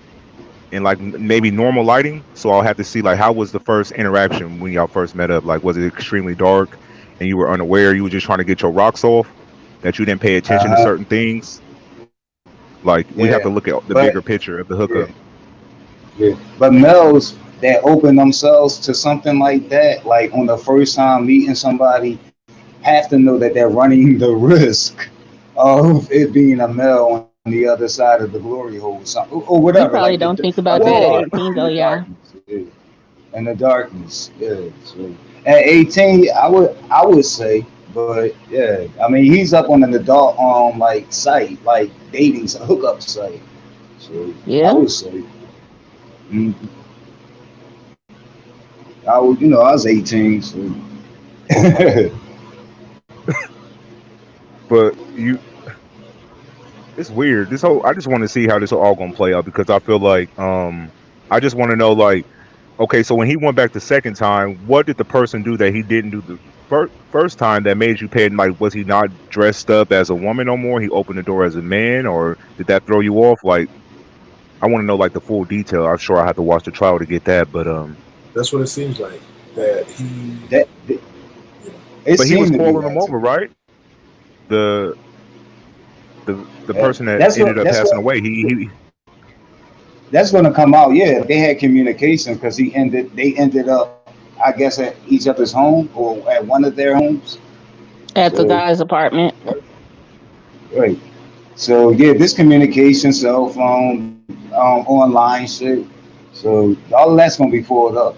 [SPEAKER 8] in like maybe normal lighting. So I'll have to see like how was the first interaction when y'all first met up. Like was it extremely dark and you were unaware, you were just trying to get your rocks off, that you didn't pay attention to
[SPEAKER 7] uh-huh.
[SPEAKER 8] certain things. Like we have
[SPEAKER 7] Yeah.
[SPEAKER 8] to look at the
[SPEAKER 7] But
[SPEAKER 8] bigger picture of the
[SPEAKER 7] yeah,
[SPEAKER 8] hookup.
[SPEAKER 7] yeah. But males that open themselves to something like that, like on the first time meeting somebody, have to know that they're running the risk of it being a male on the other side of the glory hole, or
[SPEAKER 9] You
[SPEAKER 7] whatever,
[SPEAKER 9] probably
[SPEAKER 7] like
[SPEAKER 9] don't think
[SPEAKER 7] a
[SPEAKER 9] about that at
[SPEAKER 7] dark
[SPEAKER 9] 18
[SPEAKER 7] in
[SPEAKER 9] though,
[SPEAKER 7] the
[SPEAKER 9] yeah.
[SPEAKER 7] darkness. Yeah. In the darkness. Yeah. So at 18, I would say, but yeah, I mean he's up on an adult like site, like dating hookup site. So I
[SPEAKER 9] Yeah.
[SPEAKER 7] would say, mm, I was 18. So
[SPEAKER 8] But it's weird. This whole I just want to see how this all gonna play out because I feel like I just want to know like okay, so when he went back the second time, what did the person do that he didn't do the first time that made you pay? Like, was he not dressed up as a woman no more? He opened the door as a man, or did that throw you off? Like, I want to know like the full detail. I'm sure I have to watch the trial to get that,
[SPEAKER 3] That's what it seems like. That he,
[SPEAKER 7] that
[SPEAKER 3] you know,
[SPEAKER 7] it
[SPEAKER 8] but he was
[SPEAKER 7] seemed to be
[SPEAKER 8] calling them
[SPEAKER 7] that to
[SPEAKER 8] over,
[SPEAKER 7] me.
[SPEAKER 8] right? The the person that
[SPEAKER 7] That's
[SPEAKER 8] ended
[SPEAKER 7] what
[SPEAKER 8] up
[SPEAKER 7] that's
[SPEAKER 8] passing
[SPEAKER 7] what
[SPEAKER 8] away. He
[SPEAKER 7] that's going to come out. Yeah, they had communication because they ended up, I guess, at each other's home or at one of their homes.
[SPEAKER 9] At the
[SPEAKER 7] So
[SPEAKER 9] guy's apartment.
[SPEAKER 7] right. So yeah, this communication, cell phone, online shit. So all of that's gonna be pulled up.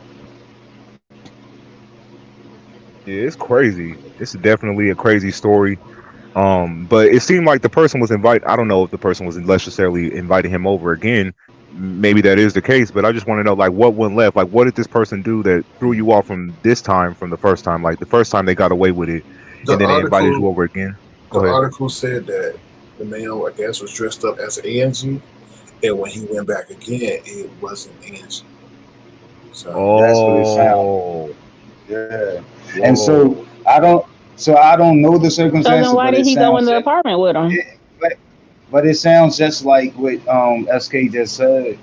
[SPEAKER 8] yeah, it's crazy. It's definitely a crazy story. But it seemed like the person was invited. I don't know if the person was necessarily inviting him over again. Maybe that is the case, but I just want to know, like, what went left? Like, what did this person do that threw you off from this time, from the first time? Like, the first time they got away with it,
[SPEAKER 3] the
[SPEAKER 8] and then they invited
[SPEAKER 3] article
[SPEAKER 8] you over again.
[SPEAKER 3] the
[SPEAKER 8] Go ahead.
[SPEAKER 3] article said that the male, I guess, was dressed up as Angie, and when he went back again, it wasn't Angie. So
[SPEAKER 7] That's what it sounds.
[SPEAKER 8] Oh,
[SPEAKER 7] Yeah. And
[SPEAKER 8] whoa.
[SPEAKER 7] so I don't know the
[SPEAKER 9] So then
[SPEAKER 7] circumstances,
[SPEAKER 9] why
[SPEAKER 7] but
[SPEAKER 9] did
[SPEAKER 7] it
[SPEAKER 9] he go in
[SPEAKER 7] sounds
[SPEAKER 9] the
[SPEAKER 7] just
[SPEAKER 9] apartment with him?
[SPEAKER 7] it, but it sounds just like what SK just said.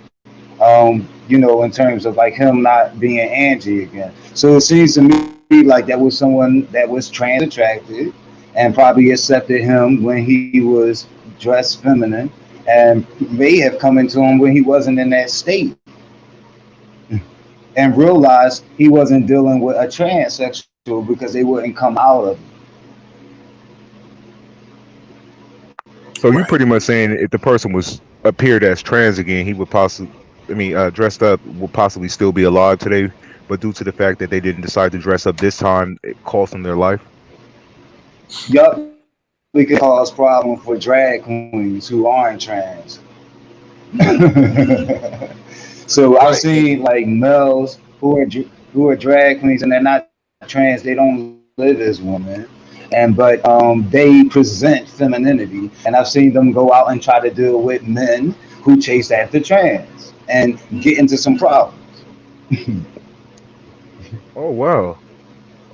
[SPEAKER 7] In terms of like him not being Angie again. So it seems to me like that was someone that was trans attracted and probably accepted him when he was dressed feminine and may have come into him when he wasn't in that state and realized he wasn't dealing with a transsexual because they wouldn't come out of it.
[SPEAKER 8] So you
[SPEAKER 3] right.
[SPEAKER 8] pretty much saying if the person was appeared as trans again, he would possibly, I mean, dressed up, will possibly still be alive today, but due to the fact that they didn't decide to dress up this time, it cost them their life.
[SPEAKER 7] Yup, we could cause problems for drag queens who aren't trans. So I've
[SPEAKER 3] Right.
[SPEAKER 7] seen like males who are drag queens and they're not trans. They don't live as women, but they present femininity. And I've seen them go out and try to deal with men who chase after trans and get into some problems.
[SPEAKER 8] Oh wow.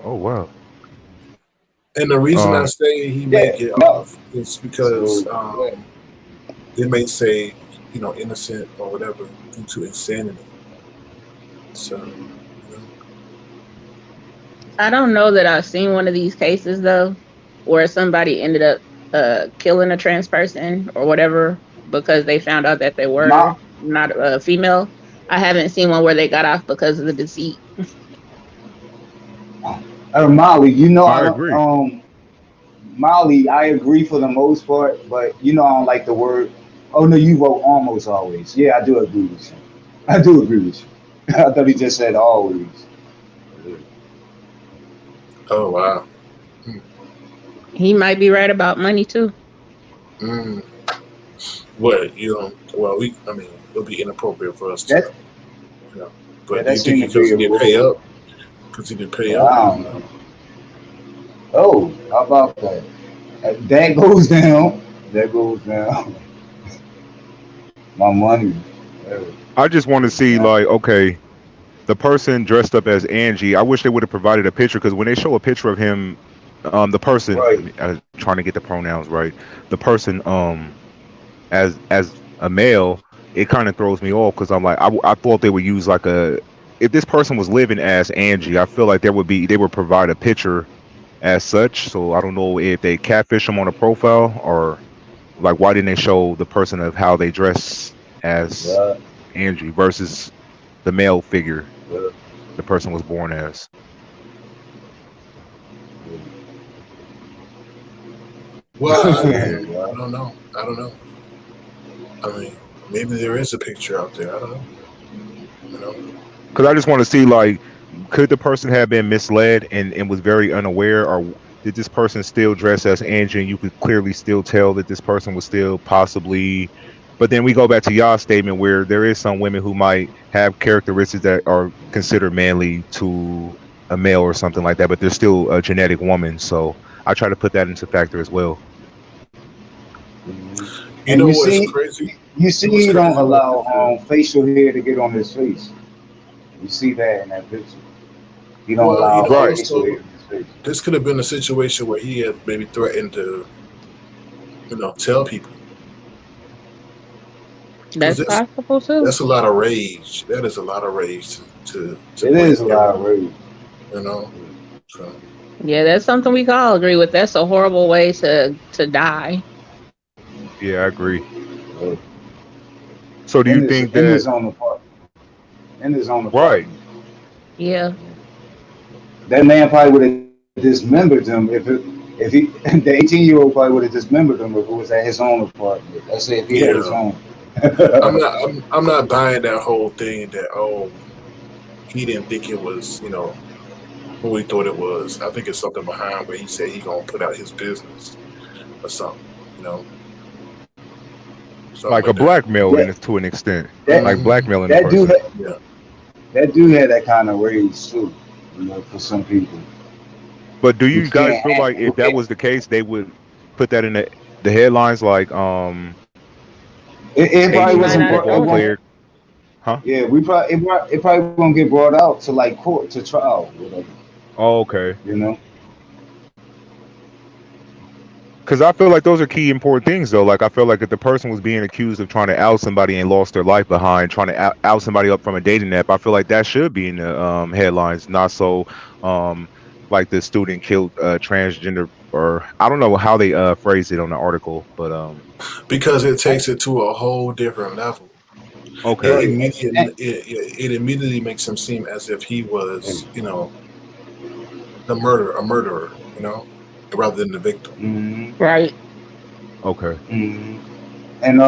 [SPEAKER 8] Oh wow.
[SPEAKER 3] And the reason I
[SPEAKER 8] Um,
[SPEAKER 3] say he may
[SPEAKER 7] Yeah,
[SPEAKER 3] get
[SPEAKER 7] no.
[SPEAKER 3] off is because
[SPEAKER 7] So yeah.
[SPEAKER 3] they may say, innocent or whatever due to insanity. So,
[SPEAKER 9] I don't know that I've seen one of these cases though, where somebody ended up killing a trans person or whatever because they found out that they were
[SPEAKER 7] Ma-
[SPEAKER 9] not a female. I haven't seen one where they got off because of the deceit.
[SPEAKER 7] Molly, I
[SPEAKER 8] I
[SPEAKER 7] don't.
[SPEAKER 8] agree.
[SPEAKER 7] Molly, I agree for the most part, but I don't like the word. Oh no, you vote almost always. Yeah, I do agree with you. I do agree with you. I thought he just said always.
[SPEAKER 3] oh wow.
[SPEAKER 9] He might be right about money too.
[SPEAKER 3] Mm. What Well, it'll be inappropriate for us to,
[SPEAKER 7] That
[SPEAKER 3] you know.
[SPEAKER 7] yeah,
[SPEAKER 3] But do
[SPEAKER 7] that
[SPEAKER 3] you think
[SPEAKER 7] seemed to
[SPEAKER 3] because
[SPEAKER 7] be
[SPEAKER 3] he
[SPEAKER 7] a
[SPEAKER 3] didn't pay
[SPEAKER 7] rule.
[SPEAKER 3] up? Because he didn't pay
[SPEAKER 7] Well,
[SPEAKER 3] up,
[SPEAKER 7] I don't know. Oh, how about that? That goes down. That goes down. My money. Yeah.
[SPEAKER 8] I just want to see
[SPEAKER 7] Yeah.
[SPEAKER 8] like, okay, the person dressed up as Angie, I wish they would have provided a picture because when they show a picture of him, the person,
[SPEAKER 7] Right.
[SPEAKER 8] I was trying to get the pronouns right, the person, as a male, it kind of throws me off because I'm like, I thought they would use like a, if this person was living as Angie, I feel like they would provide a picture as such. So I don't know if they catfish them on a profile or like why didn't they show the person of how they dress as
[SPEAKER 7] Yeah.
[SPEAKER 8] Angie versus the male figure
[SPEAKER 7] Yeah.
[SPEAKER 8] the person was born as.
[SPEAKER 3] Well, I
[SPEAKER 8] Yeah,
[SPEAKER 3] mean, I don't know. I don't know. I mean, maybe there is a picture out there. I don't know. You know.
[SPEAKER 8] because I just want to see like, could the person have been misled and was very unaware, or did this person still dress as Angie and you could clearly still tell that this person was still possibly. But then we go back to y'all's statement where there is some women who might have characteristics that are considered manly to a male or something like that, but they're still a genetic woman. So I try to put that into factor as well.
[SPEAKER 3] You
[SPEAKER 7] And
[SPEAKER 3] know
[SPEAKER 7] you
[SPEAKER 3] what's
[SPEAKER 7] see,
[SPEAKER 3] crazy?
[SPEAKER 7] you
[SPEAKER 3] You
[SPEAKER 7] see,
[SPEAKER 3] know what's
[SPEAKER 7] he don't
[SPEAKER 3] crazy about this
[SPEAKER 7] allow
[SPEAKER 3] is,
[SPEAKER 7] facial hair to get on his face. You see that in that picture. He don't
[SPEAKER 3] well, you
[SPEAKER 7] allow
[SPEAKER 3] know,
[SPEAKER 8] Right.
[SPEAKER 7] facial hair
[SPEAKER 3] also
[SPEAKER 7] in his face.
[SPEAKER 3] this could have been a situation where he had maybe threatened to, tell people because
[SPEAKER 9] That's possible too.
[SPEAKER 3] that's a lot of rage. That is a lot of rage to
[SPEAKER 7] It
[SPEAKER 3] bring
[SPEAKER 7] is a lot of
[SPEAKER 3] everyone.
[SPEAKER 7] rage.
[SPEAKER 3] You know. So
[SPEAKER 9] Yeah, that's something we can all agree with. That's a horrible way to die.
[SPEAKER 8] Yeah, I agree.
[SPEAKER 7] Uh,
[SPEAKER 8] So do you think
[SPEAKER 7] in
[SPEAKER 8] that
[SPEAKER 7] his own apartment. In his own
[SPEAKER 8] right?
[SPEAKER 7] apartment.
[SPEAKER 9] Yeah.
[SPEAKER 7] That man probably would have dismembered him if he the 18-year-old probably would have dismembered him if it was at his own apartment. Let's say if he had his
[SPEAKER 3] yeah,
[SPEAKER 7] own.
[SPEAKER 3] I'm not buying that whole thing that he didn't think it was who he thought it was. I think it's something behind where he said he gonna put out his business or something. You know, something
[SPEAKER 8] Like a
[SPEAKER 3] like that.
[SPEAKER 8] blackmail
[SPEAKER 7] that
[SPEAKER 8] to an extent,
[SPEAKER 7] that
[SPEAKER 8] like
[SPEAKER 3] Hmm.
[SPEAKER 8] blackmailing the
[SPEAKER 7] that dude
[SPEAKER 8] person.
[SPEAKER 3] Yeah.
[SPEAKER 7] that dude had that kind of rage too. For some people
[SPEAKER 8] But do
[SPEAKER 7] who
[SPEAKER 8] you guys
[SPEAKER 7] can't
[SPEAKER 8] feel like
[SPEAKER 7] who
[SPEAKER 8] if that
[SPEAKER 7] can't.
[SPEAKER 8] was the case, they would put that in the headlines like
[SPEAKER 7] It
[SPEAKER 9] He
[SPEAKER 7] probably
[SPEAKER 9] might
[SPEAKER 7] wasn't.
[SPEAKER 9] not
[SPEAKER 8] a
[SPEAKER 9] have
[SPEAKER 7] It
[SPEAKER 8] football
[SPEAKER 9] told
[SPEAKER 7] won't.
[SPEAKER 9] you.
[SPEAKER 8] player, huh?
[SPEAKER 7] Yeah, it probably won't get brought out to like court to trial, whatever.
[SPEAKER 8] Oh, okay.
[SPEAKER 7] You know.
[SPEAKER 8] Because I feel like those are key important things, though. Like I feel like if the person was being accused of trying to out somebody and lost their life behind trying to out somebody up from a dating app, I feel like that should be in the headlines, not so um, like the student killed transgender, or I don't know how they phrased it on the article, but
[SPEAKER 3] Because it takes it to a whole different level.
[SPEAKER 8] okay,
[SPEAKER 3] It
[SPEAKER 7] Right.
[SPEAKER 3] immediately it immediately makes him seem as if he was, a murderer, rather than the victim.
[SPEAKER 7] Mhm,
[SPEAKER 9] Right.
[SPEAKER 8] okay,
[SPEAKER 7] mhm. And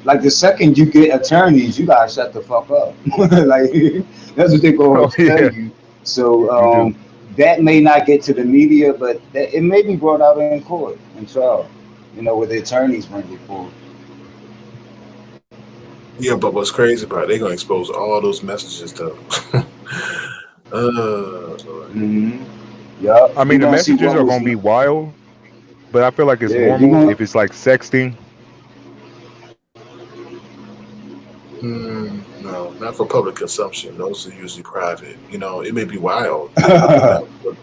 [SPEAKER 7] like the second you get attorneys, you gotta shut the fuck up. Like that's what they
[SPEAKER 8] oh
[SPEAKER 7] gonna tell
[SPEAKER 8] yeah,
[SPEAKER 7] you. So
[SPEAKER 8] you do.
[SPEAKER 7] that may not get to the media, but it may be brought out in court and trial. Where the attorneys bring it forward.
[SPEAKER 3] Yeah, but what's crazy about it, they're gonna expose all those messages though. Lord.
[SPEAKER 7] Hmm. Yup.
[SPEAKER 8] I
[SPEAKER 7] You're
[SPEAKER 8] mean, the
[SPEAKER 7] gonna see
[SPEAKER 8] messages
[SPEAKER 7] what
[SPEAKER 8] are
[SPEAKER 7] was.
[SPEAKER 8] gonna be wild, but I feel like it's
[SPEAKER 7] Yeah, you're
[SPEAKER 8] normal
[SPEAKER 7] gonna.
[SPEAKER 8] if it's like sexting.
[SPEAKER 3] No, not for public consumption. Those are usually private. It may be wild, but not for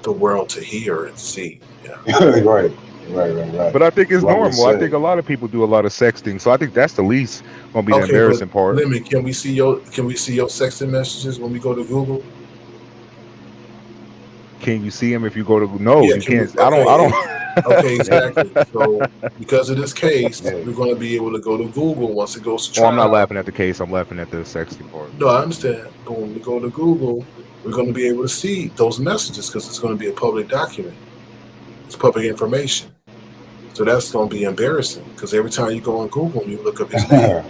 [SPEAKER 3] the world to hear and see. Yeah.
[SPEAKER 7] Right. Right.
[SPEAKER 8] But I think it's
[SPEAKER 7] What was
[SPEAKER 8] normal. I
[SPEAKER 7] said.
[SPEAKER 8] think a lot of people do a lot of sexting, so I think that's the least gonna be the
[SPEAKER 3] Okay, but
[SPEAKER 8] embarrassing part.
[SPEAKER 3] Lemmy, can we see your sexting messages when we go to Google?
[SPEAKER 8] Can you see them if you go to? No,
[SPEAKER 3] Yeah,
[SPEAKER 8] you
[SPEAKER 3] can we?
[SPEAKER 8] can't. I don't. I
[SPEAKER 3] Okay, okay,
[SPEAKER 8] don't.
[SPEAKER 7] Yeah.
[SPEAKER 3] exactly. So because of this case,
[SPEAKER 7] Yeah.
[SPEAKER 3] we're going to be able to go to Google once it goes to
[SPEAKER 8] Oh, I'm not
[SPEAKER 3] trial.
[SPEAKER 8] laughing at the case. I'm laughing at the sexting part.
[SPEAKER 3] No, I understand. But when we go to Google, we're going to be able to see those messages because it's going to be a public document. It's public information. So that's going to be embarrassing because every time you go on Google and you look up his name,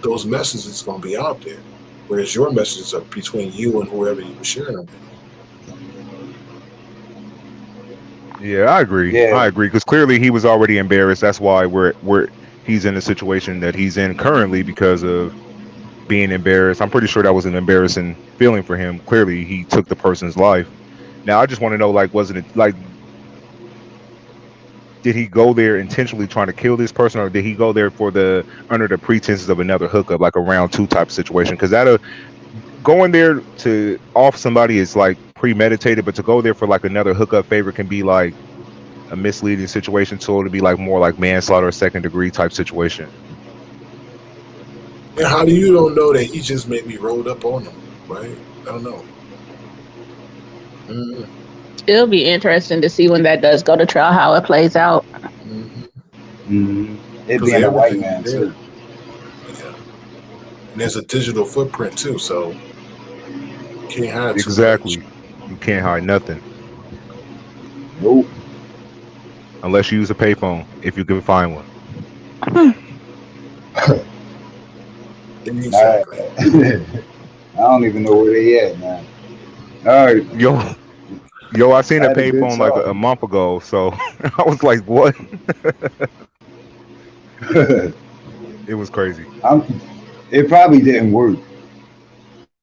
[SPEAKER 3] those messages going to be out there. Whereas your messages are between you and whoever you were sharing them with.
[SPEAKER 8] Yeah, I agree.
[SPEAKER 7] Yeah.
[SPEAKER 8] I agree because clearly he was already embarrassed. That's why he's in the situation that he's in currently because of being embarrassed. I'm pretty sure that was an embarrassing feeling for him. Clearly, he took the person's life. Now, I just want to know, like, wasn't it like, did he go there intentionally trying to kill this person, or did he go there for the under the pretenses of another hookup, like a round two type of situation? Because going there to off somebody is like premeditated, but to go there for like another hookup favor can be like a misleading situation. So it'll be like more like manslaughter or second degree type situation.
[SPEAKER 3] And how do you don't know that he just maybe rolled up on him, right? I don't know.
[SPEAKER 9] It'll be interesting to see when that does go to trial how it plays out.
[SPEAKER 7] It being a white man too.
[SPEAKER 3] Yeah. And there's a digital footprint too, so you can't hide
[SPEAKER 8] Exactly.
[SPEAKER 3] too much.
[SPEAKER 8] You can't hide nothing
[SPEAKER 7] Nope.
[SPEAKER 8] unless you use a payphone if you can find one.
[SPEAKER 3] Exactly.
[SPEAKER 7] I don't even know where they at, man. All right.
[SPEAKER 8] Yo, I seen a
[SPEAKER 7] Had a good
[SPEAKER 8] payphone like
[SPEAKER 7] talk.
[SPEAKER 8] a month ago, so I was like, what? It was crazy.
[SPEAKER 7] It probably didn't work.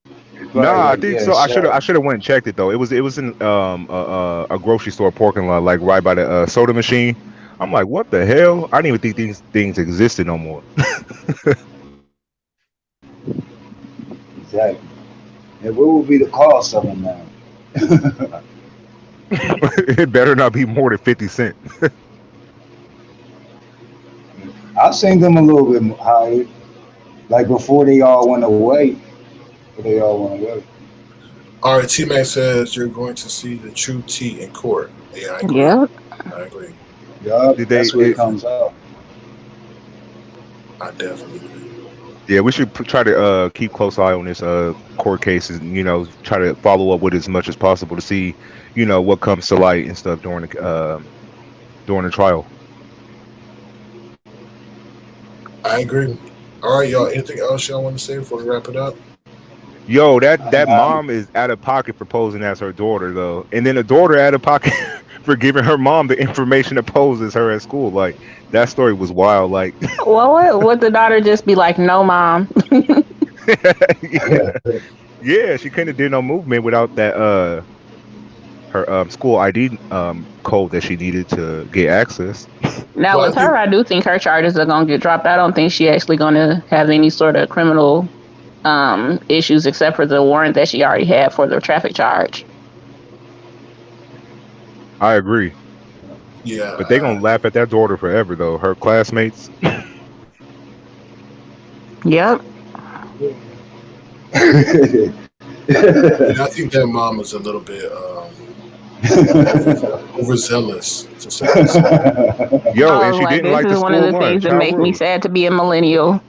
[SPEAKER 7] It probably
[SPEAKER 8] Nah, I
[SPEAKER 7] like,
[SPEAKER 8] think
[SPEAKER 7] yeah,
[SPEAKER 8] so. I should
[SPEAKER 7] sure.
[SPEAKER 8] have went and checked it though. It was in a grocery store parking lot, like right by the soda machine. I'm like, what the hell? I didn't even think these things existed no more.
[SPEAKER 7] Exactly. And what would be the cost of them now?
[SPEAKER 8] It better not be more than 50 cents.
[SPEAKER 7] I've seen them a little bit higher, like before they all went away. Before they all went away.
[SPEAKER 3] All right, T Mac says you're going to see the true T in court. Yeah, I agree.
[SPEAKER 9] Yeah.
[SPEAKER 3] I agree.
[SPEAKER 7] Yup,
[SPEAKER 8] Did
[SPEAKER 7] that's where it comes out.
[SPEAKER 3] I definitely agree.
[SPEAKER 8] Yeah, we should try to keep close eye on this court cases. Try to follow up with as much as possible to see, what comes to light and stuff during the trial.
[SPEAKER 3] I agree. All right, y'all. Anything else y'all want to say before we wrap it up?
[SPEAKER 8] Yo, that
[SPEAKER 7] Um,
[SPEAKER 8] mom is out of pocket for posing as her daughter though, and then the daughter out of pocket for giving her mom the information to pose as her at school. Like that story was wild. Like,
[SPEAKER 9] Well, would the daughter just be like, "No, mom"?
[SPEAKER 8] yeah, yeah, she couldn't have did no movement without that her school ID code that she needed to get access.
[SPEAKER 9] Now
[SPEAKER 3] Well, I
[SPEAKER 9] with her,
[SPEAKER 3] think
[SPEAKER 9] I do think her charges are gonna get dropped. I don't think she actually gonna have any sort of criminal issues except for the warrant that she already had for the traffic charge.
[SPEAKER 8] I agree,
[SPEAKER 3] yeah.
[SPEAKER 8] but they gonna laugh at that daughter forever though. Her classmates.
[SPEAKER 9] Yep.
[SPEAKER 3] Yeah, I think that mom is a little bit overzealous to say the least.
[SPEAKER 8] Yo,
[SPEAKER 9] I
[SPEAKER 8] and
[SPEAKER 9] was
[SPEAKER 8] she
[SPEAKER 9] like,
[SPEAKER 8] didn't
[SPEAKER 9] this
[SPEAKER 8] like the
[SPEAKER 9] is one of
[SPEAKER 8] school
[SPEAKER 9] the things
[SPEAKER 8] lunch.
[SPEAKER 9] that
[SPEAKER 8] How
[SPEAKER 9] make me
[SPEAKER 8] rude.
[SPEAKER 9] sad to be a millennial.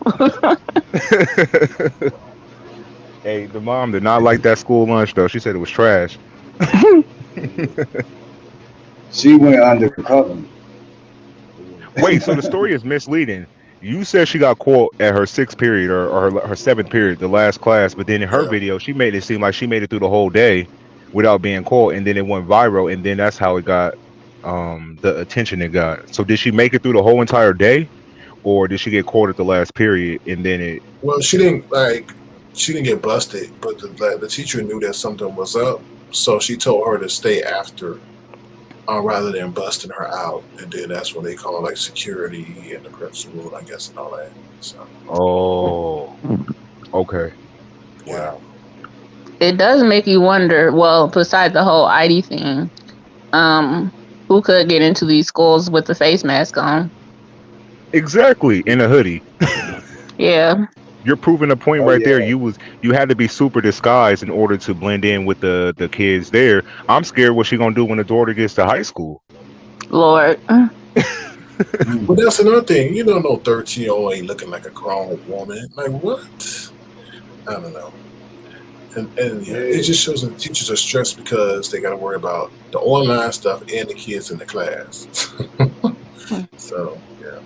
[SPEAKER 8] Hey, the mom did not like that school lunch though. She said it was trash.
[SPEAKER 7] she went undercover.
[SPEAKER 8] Wait, so the story is misleading. You said she got caught at her sixth period or her seventh period, the last class, but then in her
[SPEAKER 3] Yeah.
[SPEAKER 8] video, she made it seem like she made it through the whole day without being caught, and then it went viral, and then that's how it got the attention it got. So did she make it through the whole entire day, or did she get caught at the last period and then it?
[SPEAKER 3] Well, she didn't get busted, but the teacher knew that something was up, so she told her to stay after, rather than busting her out. And then that's when they call like security and the principal, I guess, and all that. So
[SPEAKER 8] Oh, okay.
[SPEAKER 3] yeah,
[SPEAKER 8] Wow.
[SPEAKER 9] It does make you wonder. Well, besides the whole ID thing, um, who could get into these schools with the face mask on?
[SPEAKER 8] Exactly, in a hoodie.
[SPEAKER 9] Yeah.
[SPEAKER 8] You're proving a point
[SPEAKER 7] Oh
[SPEAKER 8] right there.
[SPEAKER 7] yeah.
[SPEAKER 8] You had to be super disguised in order to blend in with the kids there. I'm scared what she gonna do when the daughter gets to high school.
[SPEAKER 9] Lord.
[SPEAKER 3] but that's another thing. You don't know 13-year-old ain't looking like a grown woman. Like what? I don't know. And yeah, it just shows that teachers are stressed because they got to worry about the online stuff and the kids in the class. So yeah.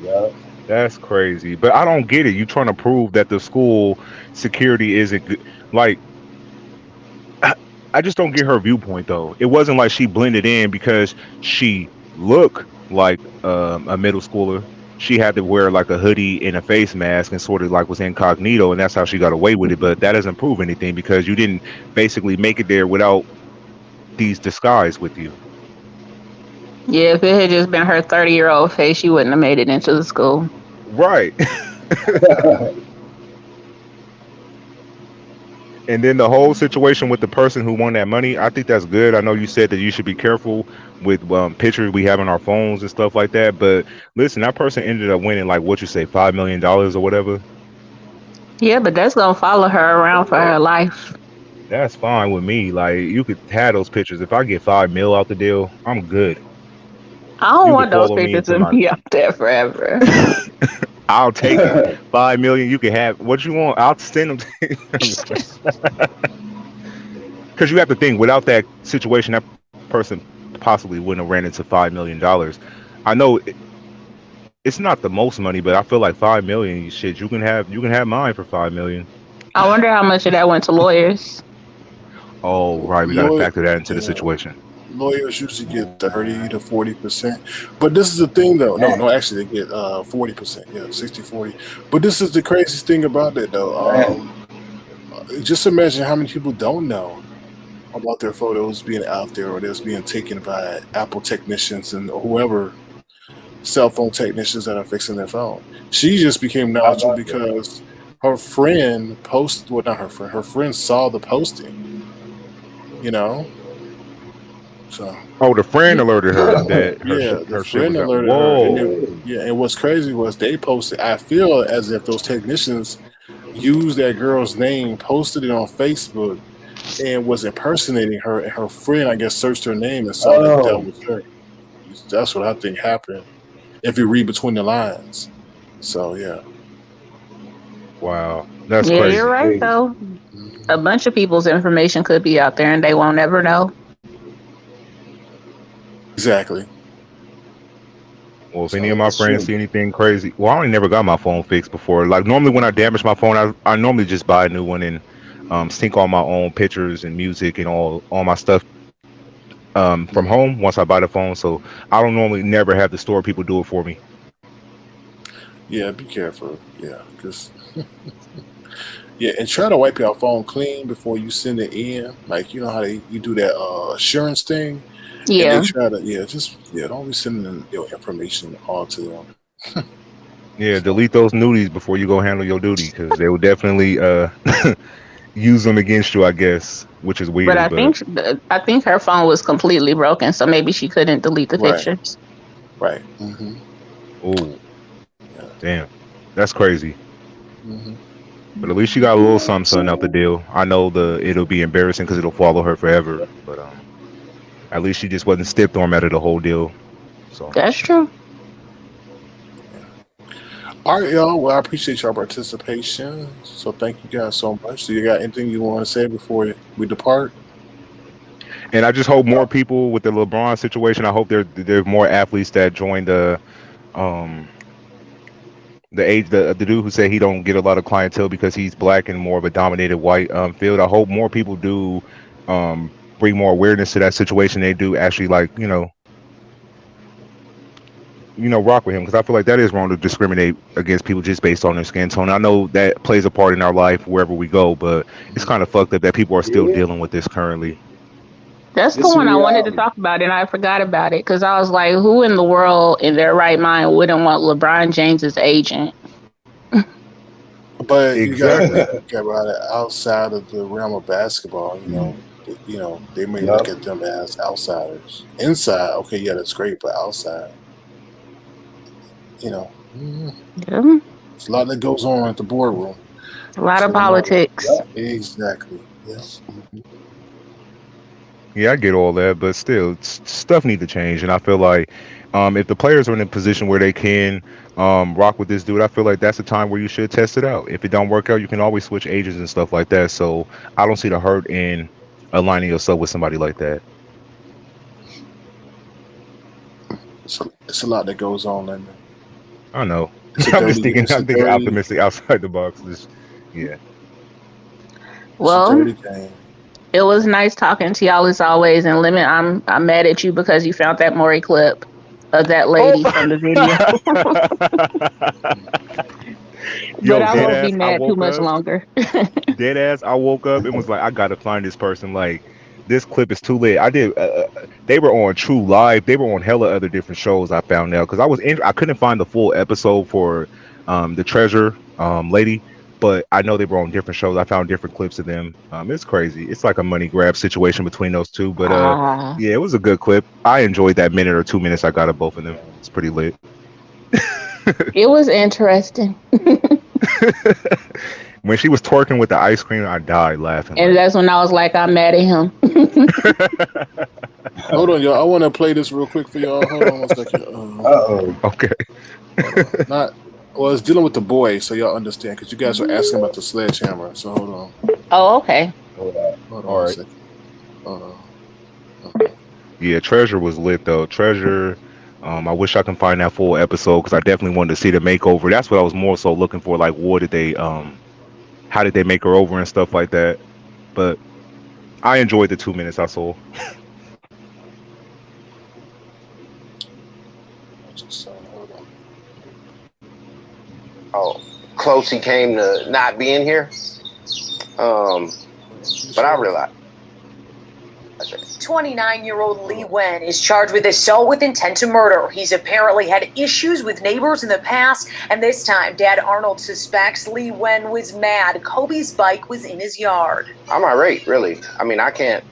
[SPEAKER 7] Yeah.
[SPEAKER 8] That's crazy. But I don't get it. You trying to prove that the school security isn't good. Like I just don't get her viewpoint though. It wasn't like she blended in because she looked like a middle schooler. She had to wear like a hoodie and a face mask and sort of like was incognito, and that's how she got away with it. But that doesn't prove anything because you didn't basically make it there without these disguise with you.
[SPEAKER 9] Yeah, if it had just been her 30-year-old face, she wouldn't have made it into the school.
[SPEAKER 8] Right. And then the whole situation with the person who won that money, I think that's good. I know you said that you should be careful with pictures we have on our phones and stuff like that. But listen, that person ended up winning like what you say, $5 million or whatever.
[SPEAKER 9] Yeah, but that's gonna follow her around for her life.
[SPEAKER 8] That's fine with me. Like you could have those pictures. If I get 5 mil out the deal, I'm good.
[SPEAKER 9] I don't
[SPEAKER 8] You could
[SPEAKER 9] want those
[SPEAKER 8] follow me
[SPEAKER 9] pictures
[SPEAKER 8] into
[SPEAKER 9] of
[SPEAKER 8] my.
[SPEAKER 9] me up there forever.
[SPEAKER 8] I'll take it. 5 million. You can have what you want. I'll send them. To you. I'm just playing. Because you have to think without that situation, that person possibly wouldn't have ran into $5 million. I know it's not the most money, but I feel like 5 million. Shit, you can have mine for 5 million.
[SPEAKER 9] I wonder how much of that went to lawyers.
[SPEAKER 8] Oh, right. We got to
[SPEAKER 3] Lawyer,
[SPEAKER 8] factor that into the
[SPEAKER 3] yeah,
[SPEAKER 8] situation.
[SPEAKER 3] lawyers usually get 30 to 40%. But this is the thing, though. No, no, actually, they get 40%. Yeah, 60-40. But this is the craziest thing about it, though. Just imagine how many people don't know about their photos being out there or that's being taken by Apple technicians and whoever cell phone technicians that are fixing their phone. She just became knowledgeable because her friend posted, well, not her friend, her friend saw the posting, you know? So,
[SPEAKER 8] Oh, the friend alerted her that
[SPEAKER 3] yeah, the
[SPEAKER 8] her shit
[SPEAKER 3] friend
[SPEAKER 8] was out.
[SPEAKER 3] alerted her. And
[SPEAKER 8] Whoa.
[SPEAKER 3] yeah, and what's crazy was they posted, I feel as if those technicians used that girl's name, posted it on Facebook, and was impersonating her. And her friend, I guess, searched her name and saw that was her. That's what I think happened. If you read between the lines, so yeah.
[SPEAKER 8] Wow. That's
[SPEAKER 9] Yeah, you're
[SPEAKER 8] crazy.
[SPEAKER 9] right though. A
[SPEAKER 3] Mhm.
[SPEAKER 9] bunch of people's information could be out there and they won't ever know.
[SPEAKER 3] Exactly.
[SPEAKER 8] Well, if any of
[SPEAKER 3] So
[SPEAKER 8] my friends see anything crazy, well, I only never got my phone fixed before. Like normally when I damage my phone, I normally just buy a new one and sync all my own pictures and music and all my stuff from
[SPEAKER 3] mhm.
[SPEAKER 8] home once I buy the phone. So I don't normally never have the store people do it for me.
[SPEAKER 3] Yeah, be careful. Yeah, because yeah, and try to wipe your phone clean before you send it in. Like you know how you do that assurance thing, and they
[SPEAKER 9] Yeah,
[SPEAKER 3] try to just don't be sending your information all to them.
[SPEAKER 8] Yeah,
[SPEAKER 3] So
[SPEAKER 8] delete those nudies before you go handle your duty because they will definitely use them against you, I guess, which is
[SPEAKER 9] but
[SPEAKER 8] weird. But
[SPEAKER 9] I think her phone was completely broken, so maybe she couldn't delete the
[SPEAKER 3] right,
[SPEAKER 9] pictures.
[SPEAKER 3] right,
[SPEAKER 8] oh,
[SPEAKER 3] yeah,
[SPEAKER 8] damn, that's crazy.
[SPEAKER 3] hmm
[SPEAKER 8] But at least she got a little something out the deal. I know it'll be embarrassing because it'll follow her forever. But at least she just wasn't stiff arm out of the whole deal. So
[SPEAKER 9] That's true.
[SPEAKER 3] yeah. All right, y'all. Well, I appreciate your participation. So thank you guys so much. So you got anything you want to say before we depart?
[SPEAKER 8] and I just hope more people with the LeBron situation. I hope there's more athletes that join um the age the dude who said he don't get a lot of clientele because he's black and more of a dominated white field. I hope more people do bring more awareness to that situation. They do actually like rock with him because I feel like that is wrong to discriminate against people just based on their skin tone. I know that plays a part in our life wherever we go, but it's
[SPEAKER 3] Mhm.
[SPEAKER 8] kind of fucked up that people are still dealing with this currently.
[SPEAKER 9] That's the one I wanted to talk about, and I forgot about it because I was like, who in the world in their right mind wouldn't want LeBron James's agent?
[SPEAKER 3] But you got to
[SPEAKER 8] Exactly.
[SPEAKER 3] think about it outside of the realm of basketball. They may look at them as outsiders. Inside, okay, yeah, that's great, but outside, mhm,
[SPEAKER 9] Yeah,
[SPEAKER 3] there's a lot that goes on at the boardroom.
[SPEAKER 9] a lot of
[SPEAKER 3] So no,
[SPEAKER 9] politics.
[SPEAKER 3] exactly, yeah.
[SPEAKER 8] Yeah, I get all that, but still, stuff need to change. And I feel like if the players are in a position where they can rock with this dude, I feel like that's the time where you should test it out. If it don't work out, you can always switch agents and stuff like that. So I don't see the hurt in aligning yourself with somebody like that.
[SPEAKER 3] It's a lot that goes on, and
[SPEAKER 8] I know.
[SPEAKER 3] it's a
[SPEAKER 8] I'm just
[SPEAKER 3] dirty,
[SPEAKER 8] thinking.
[SPEAKER 3] it's a
[SPEAKER 8] I'm thinking
[SPEAKER 3] dirty,
[SPEAKER 8] optimistic outside the box. Just yeah.
[SPEAKER 3] it's a
[SPEAKER 9] Well,
[SPEAKER 3] dirty game.
[SPEAKER 9] it was nice talking to y'all as always. And Lemon, I'm mad at you because you found that Maury clip of that
[SPEAKER 8] Oh.
[SPEAKER 9] lady from the video. But
[SPEAKER 8] Yo,
[SPEAKER 9] I
[SPEAKER 8] dead
[SPEAKER 9] won't be
[SPEAKER 8] ass. I
[SPEAKER 9] mad too
[SPEAKER 8] woke
[SPEAKER 9] much
[SPEAKER 8] up.
[SPEAKER 9] longer.
[SPEAKER 8] Dead ass. I woke up and was like, I gotta find this person. Like, this clip is too late. I did. They were on True Live. They were on hella other different shows. I found out because I couldn't find the full episode for the treasure lady. but I know they were on different shows. I found different clips of them. It's crazy. It's like a money grab situation between those two. But
[SPEAKER 9] Ah,
[SPEAKER 8] yeah, it was a good clip. I enjoyed that minute or 2 minutes I got of both of them. It's pretty lit.
[SPEAKER 9] it was interesting.
[SPEAKER 8] When she was twerking with the ice cream, I died laughing.
[SPEAKER 9] And
[SPEAKER 8] Like,
[SPEAKER 9] that's when I was like, I'm mad at him.
[SPEAKER 3] Hold on, y'all. I want to play this real quick for y'all. Hold on one second.
[SPEAKER 7] Uh-oh.
[SPEAKER 8] okay.
[SPEAKER 3] Hold on. Not. Well, it's dealing with the boy, so y'all understand, because you guys were asking about the sledgehammer. So hold on.
[SPEAKER 9] Oh, okay.
[SPEAKER 3] Hold on
[SPEAKER 8] All
[SPEAKER 3] one
[SPEAKER 8] right.
[SPEAKER 3] second. Hold on.
[SPEAKER 8] Yeah, Treasure was lit though. Treasure. I wish I can find that full episode because I definitely wanted to see the makeover. That's what I was more so looking for. Like, what did they how did they make her over and stuff like that? But I enjoyed the 2 minutes I saw.
[SPEAKER 3] Hold on.
[SPEAKER 10] Oh, close he came to not being here. But I realized.
[SPEAKER 11] 29-year-old Lee Wen is charged with assault with intent to murder. He's apparently had issues with neighbors in the past, and this time, Dad Arnold suspects Lee Wen was mad Kobe's bike was in his yard.
[SPEAKER 10] I'm irate, really. I mean, I can't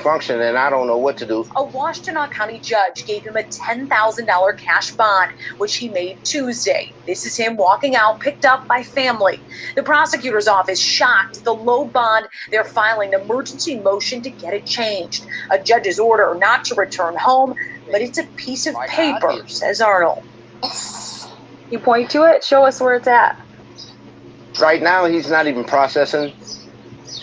[SPEAKER 10] function, and I don't know what to do.
[SPEAKER 11] A Washtenaw County judge gave him a $10,000 cash bond, which he made Tuesday. This is him walking out, picked up by family. The prosecutor's office shocked at the low bond. They're filing an emergency motion to get it changed. A judge's order not to return home, but it's a piece of paper, says Arnold.
[SPEAKER 12] You point to it? Show us where it's at.
[SPEAKER 10] Right now, he's not even processing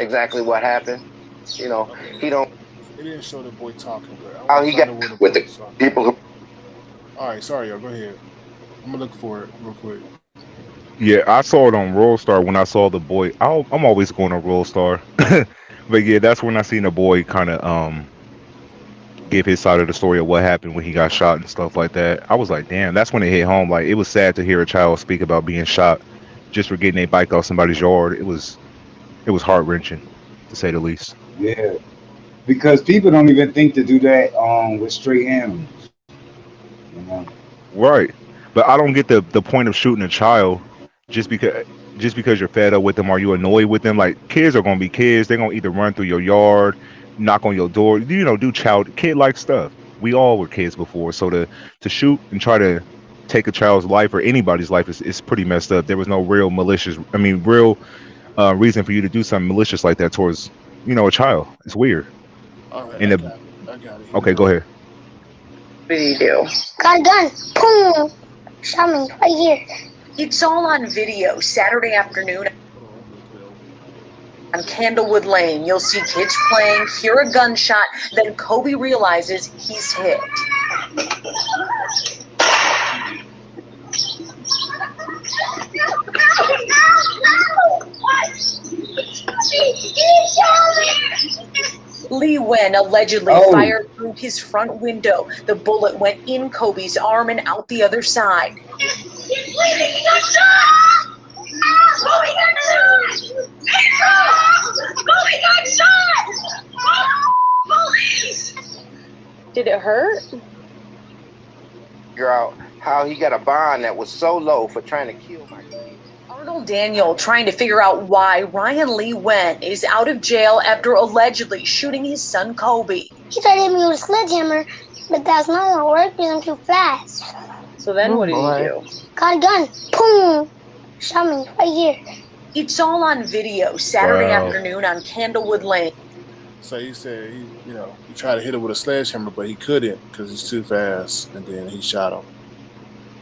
[SPEAKER 10] exactly what happened. You know, he don't.
[SPEAKER 3] It didn't show the boy talking, but
[SPEAKER 10] How he got with the people who.
[SPEAKER 3] All right, sorry, y'all. Go ahead. I'm gonna look for it real quick.
[SPEAKER 8] Yeah, I saw it on Royal Star when I saw the boy. I'm always going on Royal Star, but yeah, that's when I seen the boy kind of give his side of the story of what happened when he got shot and stuff like that. I was like, damn, that's when it hit home. Like, it was sad to hear a child speak about being shot just for getting a bike off somebody's yard. It was heart wrenching, to say the least.
[SPEAKER 7] Yeah. Because people don't even think to do that with stray animals. You know?
[SPEAKER 8] Right, but I don't get the point of shooting a child just because you're fed up with them or you annoyed with them. Like, kids are gonna be kids. They're gonna either run through your yard, knock on your door, do kid like stuff. We all were kids before, so to shoot and try to take a child's life or anybody's life is pretty messed up. There was no real reason for you to do something malicious like that towards a child. It's weird.
[SPEAKER 3] All right,
[SPEAKER 8] I got it. Okay, go ahead.
[SPEAKER 11] What did he do?
[SPEAKER 12] Got a gun. Boom. Shot me right here.
[SPEAKER 11] It's all on video Saturday afternoon on Candlewood Lane. You'll see kids playing, hear a gunshot, then Kobe realizes he's hit. Lee Wen allegedly fired through his front window. The bullet went in Kobe's arm and out the other side.
[SPEAKER 12] He's bleeding. He got shot. Kobe got shot. Kobe got shot. Police.
[SPEAKER 11] Did it hurt?
[SPEAKER 10] Figure out how he got a bond that was so low for trying to kill my kid.
[SPEAKER 11] Arnold Daniel trying to figure out why Ryan Lee Wen is out of jail after allegedly shooting his son Kobe.
[SPEAKER 12] He tried to hit me with a sledgehammer, but that's not gonna work because I'm too fast.
[SPEAKER 11] So then what did he do?
[SPEAKER 12] Got a gun. Boom. Shot me right here.
[SPEAKER 11] It's all on video Saturday afternoon on Candlewood Lane.
[SPEAKER 3] So he said he tried to hit him with a sledgehammer, but he couldn't because he's too fast, and then he shot him.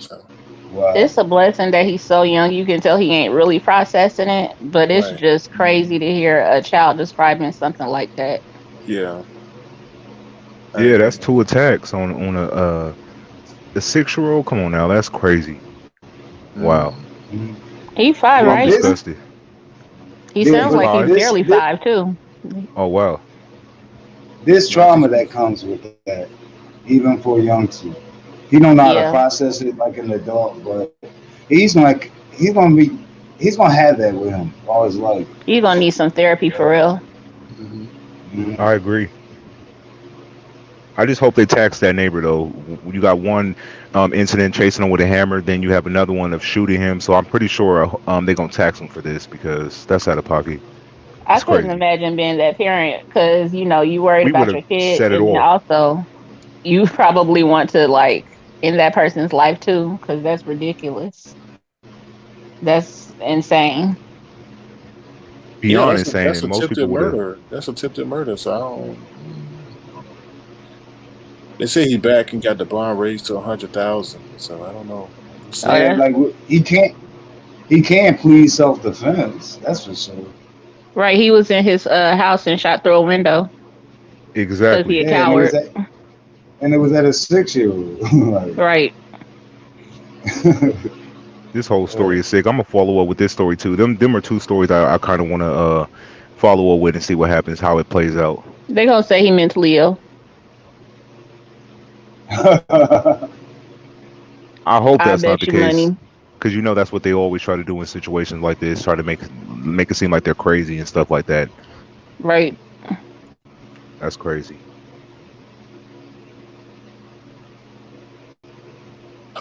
[SPEAKER 3] So.
[SPEAKER 7] Wow.
[SPEAKER 9] It's a blessing that he's so young. You can tell he ain't really processing it, but it's just crazy to hear a child describing something like that.
[SPEAKER 3] Yeah.
[SPEAKER 8] Yeah, that's 2 attacks on a 6-year-old. Come on now, that's crazy. Wow.
[SPEAKER 9] He 5, right?
[SPEAKER 8] Disgusted.
[SPEAKER 9] He sounds like he's barely 5 too.
[SPEAKER 8] Oh wow.
[SPEAKER 7] This trauma that comes with that, even for young two. He don't know how to process it like an adult, but he's gonna have that with him all his life.
[SPEAKER 9] He's gonna need some therapy for real.
[SPEAKER 8] I agree. I just hope they tax that neighbor though. You got one incident chasing him with a hammer, then you have another one of shooting him. So I'm pretty sure they're gonna tax him for this because that's out of pocket.
[SPEAKER 9] I
[SPEAKER 8] It's
[SPEAKER 9] couldn't
[SPEAKER 8] crazy.
[SPEAKER 9] imagine being that parent because you worried
[SPEAKER 8] We would
[SPEAKER 9] about
[SPEAKER 8] have
[SPEAKER 9] your kid,
[SPEAKER 8] set it
[SPEAKER 9] and then
[SPEAKER 8] off.
[SPEAKER 9] also you probably want to like end that person's life too because that's ridiculous. That's insane.
[SPEAKER 3] Yeah,
[SPEAKER 8] Beyond insane,
[SPEAKER 3] that's
[SPEAKER 8] and most people
[SPEAKER 3] attempted
[SPEAKER 8] would have.
[SPEAKER 3] murder. That's attempted murder. So I don't. They say he back and got the bond raised to 100,000. So I don't know. We'll
[SPEAKER 9] Oh,
[SPEAKER 3] see.
[SPEAKER 7] Yeah,
[SPEAKER 9] that's
[SPEAKER 7] like he can't plead self-defense. That's for sure.
[SPEAKER 9] right. He was in his house and shot through a window because he
[SPEAKER 8] Exactly.
[SPEAKER 9] a
[SPEAKER 7] Yeah,
[SPEAKER 9] coward.
[SPEAKER 7] and it was at a 6-year-old. Like,
[SPEAKER 9] Right.
[SPEAKER 8] This whole story is sick. I'm gonna follow up with this story too. Them are two stories I kind of want to follow up with and see what happens, how it plays out.
[SPEAKER 9] They gonna say he mentally ill.
[SPEAKER 8] I hope
[SPEAKER 9] I
[SPEAKER 8] that's not
[SPEAKER 9] bet
[SPEAKER 8] the
[SPEAKER 9] you
[SPEAKER 8] case,
[SPEAKER 9] money.
[SPEAKER 8] because that's what they always try to do in situations like this, try to make it seem like they're crazy and stuff like that.
[SPEAKER 9] Right.
[SPEAKER 8] That's crazy.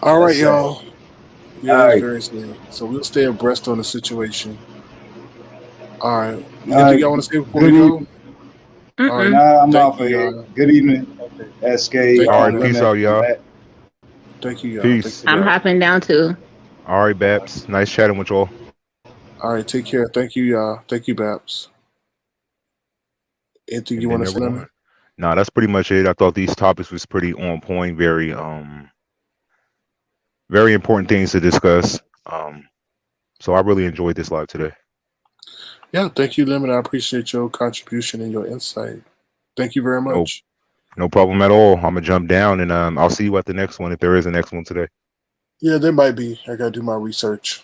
[SPEAKER 3] All right,
[SPEAKER 7] That's sad.
[SPEAKER 3] y'all. Yeah,
[SPEAKER 7] All
[SPEAKER 3] that's
[SPEAKER 7] right,
[SPEAKER 3] very sad. So we'll stay abreast on the situation. All right.
[SPEAKER 7] all
[SPEAKER 3] Anything
[SPEAKER 7] right.
[SPEAKER 3] y'all want to say before we
[SPEAKER 7] Good
[SPEAKER 3] go?
[SPEAKER 7] evening.
[SPEAKER 3] All right.
[SPEAKER 9] Mm-mm.
[SPEAKER 7] Nah, I'm
[SPEAKER 3] Thank
[SPEAKER 7] off
[SPEAKER 3] you,
[SPEAKER 7] of here.
[SPEAKER 3] y'all.
[SPEAKER 7] Good evening,
[SPEAKER 3] Okay.
[SPEAKER 7] SK,
[SPEAKER 3] Thank
[SPEAKER 8] All
[SPEAKER 3] you,
[SPEAKER 8] right, peace
[SPEAKER 3] Lemon.
[SPEAKER 8] out,
[SPEAKER 7] Limit, and
[SPEAKER 8] y'all.
[SPEAKER 7] Matt.
[SPEAKER 3] Thank you, y'all. Thank
[SPEAKER 8] Peace.
[SPEAKER 3] you,
[SPEAKER 9] I'm
[SPEAKER 3] Bab.
[SPEAKER 9] hopping down too.
[SPEAKER 8] All right, Babs. Nice chatting with y'all.
[SPEAKER 3] All right. Take care. Thank you, y'all. Thank you, Babs. Anything
[SPEAKER 8] And
[SPEAKER 3] you
[SPEAKER 8] then
[SPEAKER 3] want to
[SPEAKER 8] they're
[SPEAKER 3] say, Lemon?
[SPEAKER 8] gone. Nah, that's pretty much it. I thought these topics was pretty on point, very important things to discuss. So I really enjoyed this live today.
[SPEAKER 3] Yeah. Thank you, Lemon. I appreciate your contribution and your insight. Thank you very
[SPEAKER 8] No,
[SPEAKER 3] much.
[SPEAKER 8] no problem at all. I'm gonna jump down and I'll see you at the next one if there is a next one today.
[SPEAKER 3] Yeah, there might be. I got to do my research.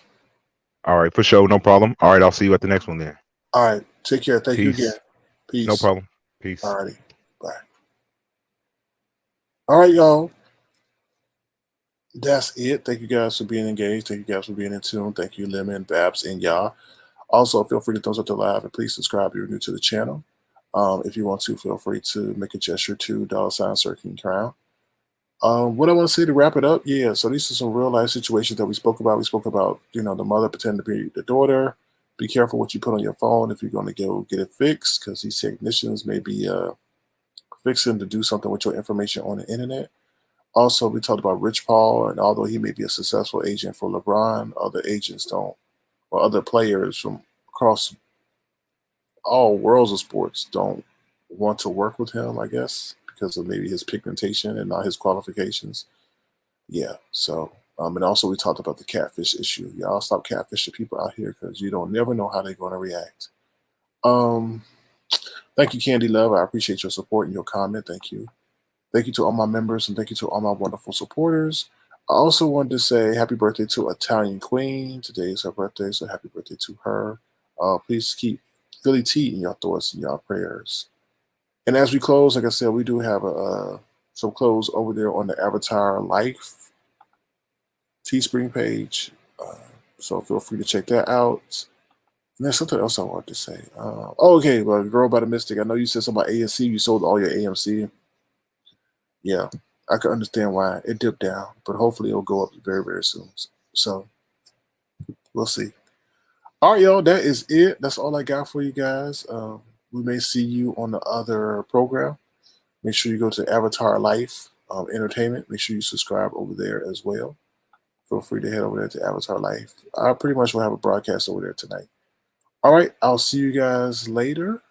[SPEAKER 8] All right, for sure, no problem. All right, I'll see you at the next one then.
[SPEAKER 3] All right. Take care. Thank you again.
[SPEAKER 8] Peace. No
[SPEAKER 3] Peace.
[SPEAKER 8] problem. Peace.
[SPEAKER 3] All righty. Bye. All right, y'all. That's it. Thank you guys for being engaged. Thank you guys for being in tune. Thank you, Lemon, Babs, and y'all. Also, feel free to thumbs up the live and please subscribe if you're new to the channel. If you want to, feel free to make a gesture to $ circling crown. What I want to say to wrap it up, yeah, so these are some real life situations that we spoke about. We spoke about, the mother pretending to be the daughter. Be careful what you put on your phone if you're going to go get it fixed, because these technicians may be fixing to do something with your information on the internet. Also, we talked about Rich Paul, and although he may be a successful agent for LeBron, other agents don't, or other players from across all worlds of sports don't want to work with him, I guess, because of maybe his pigmentation and not his qualifications. Yeah, so, and also we talked about the catfish issue. Y'all stop catfishing people out here because you don't never know how they're going to react. Thank you, Candy Love. I appreciate your support and your comment. Thank you. Thank you to all my members and thank you to all my wonderful supporters. I also wanted to say happy birthday to Italian Queen. Today is her birthday, so happy birthday to her. Please keep Philly T in your thoughts and your prayers. And as we close, like I said, we do have some clothes over there on the Avatar Life Teespring page. So feel free to check that out. And there's something else I wanted to say. Okay, well, Girl by the Mystic. I know you said something about AMC. You sold all your AMC. Yeah, I can understand why it dipped down, but hopefully it'll go up very, very soon. So we'll see. All right, y'all, that is it. That's all I got for you guys. We may see you on the other program. Make sure you go to Avatar Life Entertainment. Make sure you subscribe over there as well. Feel free to head over there to Avatar Life. I pretty much will have a broadcast over there tonight. All right, I'll see you guys later.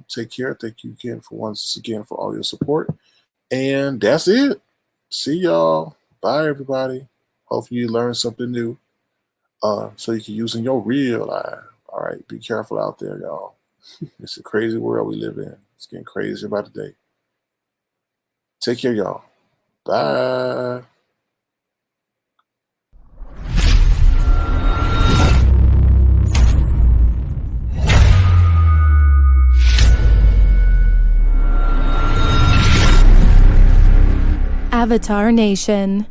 [SPEAKER 3] Take care. Thank you again once again for all your support. And that's it. See y'all. Bye, everybody. Hopefully you learned something new so you can use in your real life. All right, be careful out there, y'all. It's a crazy world we live in. It's getting crazier by the day. Take care, y'all. Bye.
[SPEAKER 2] Avatar Nation.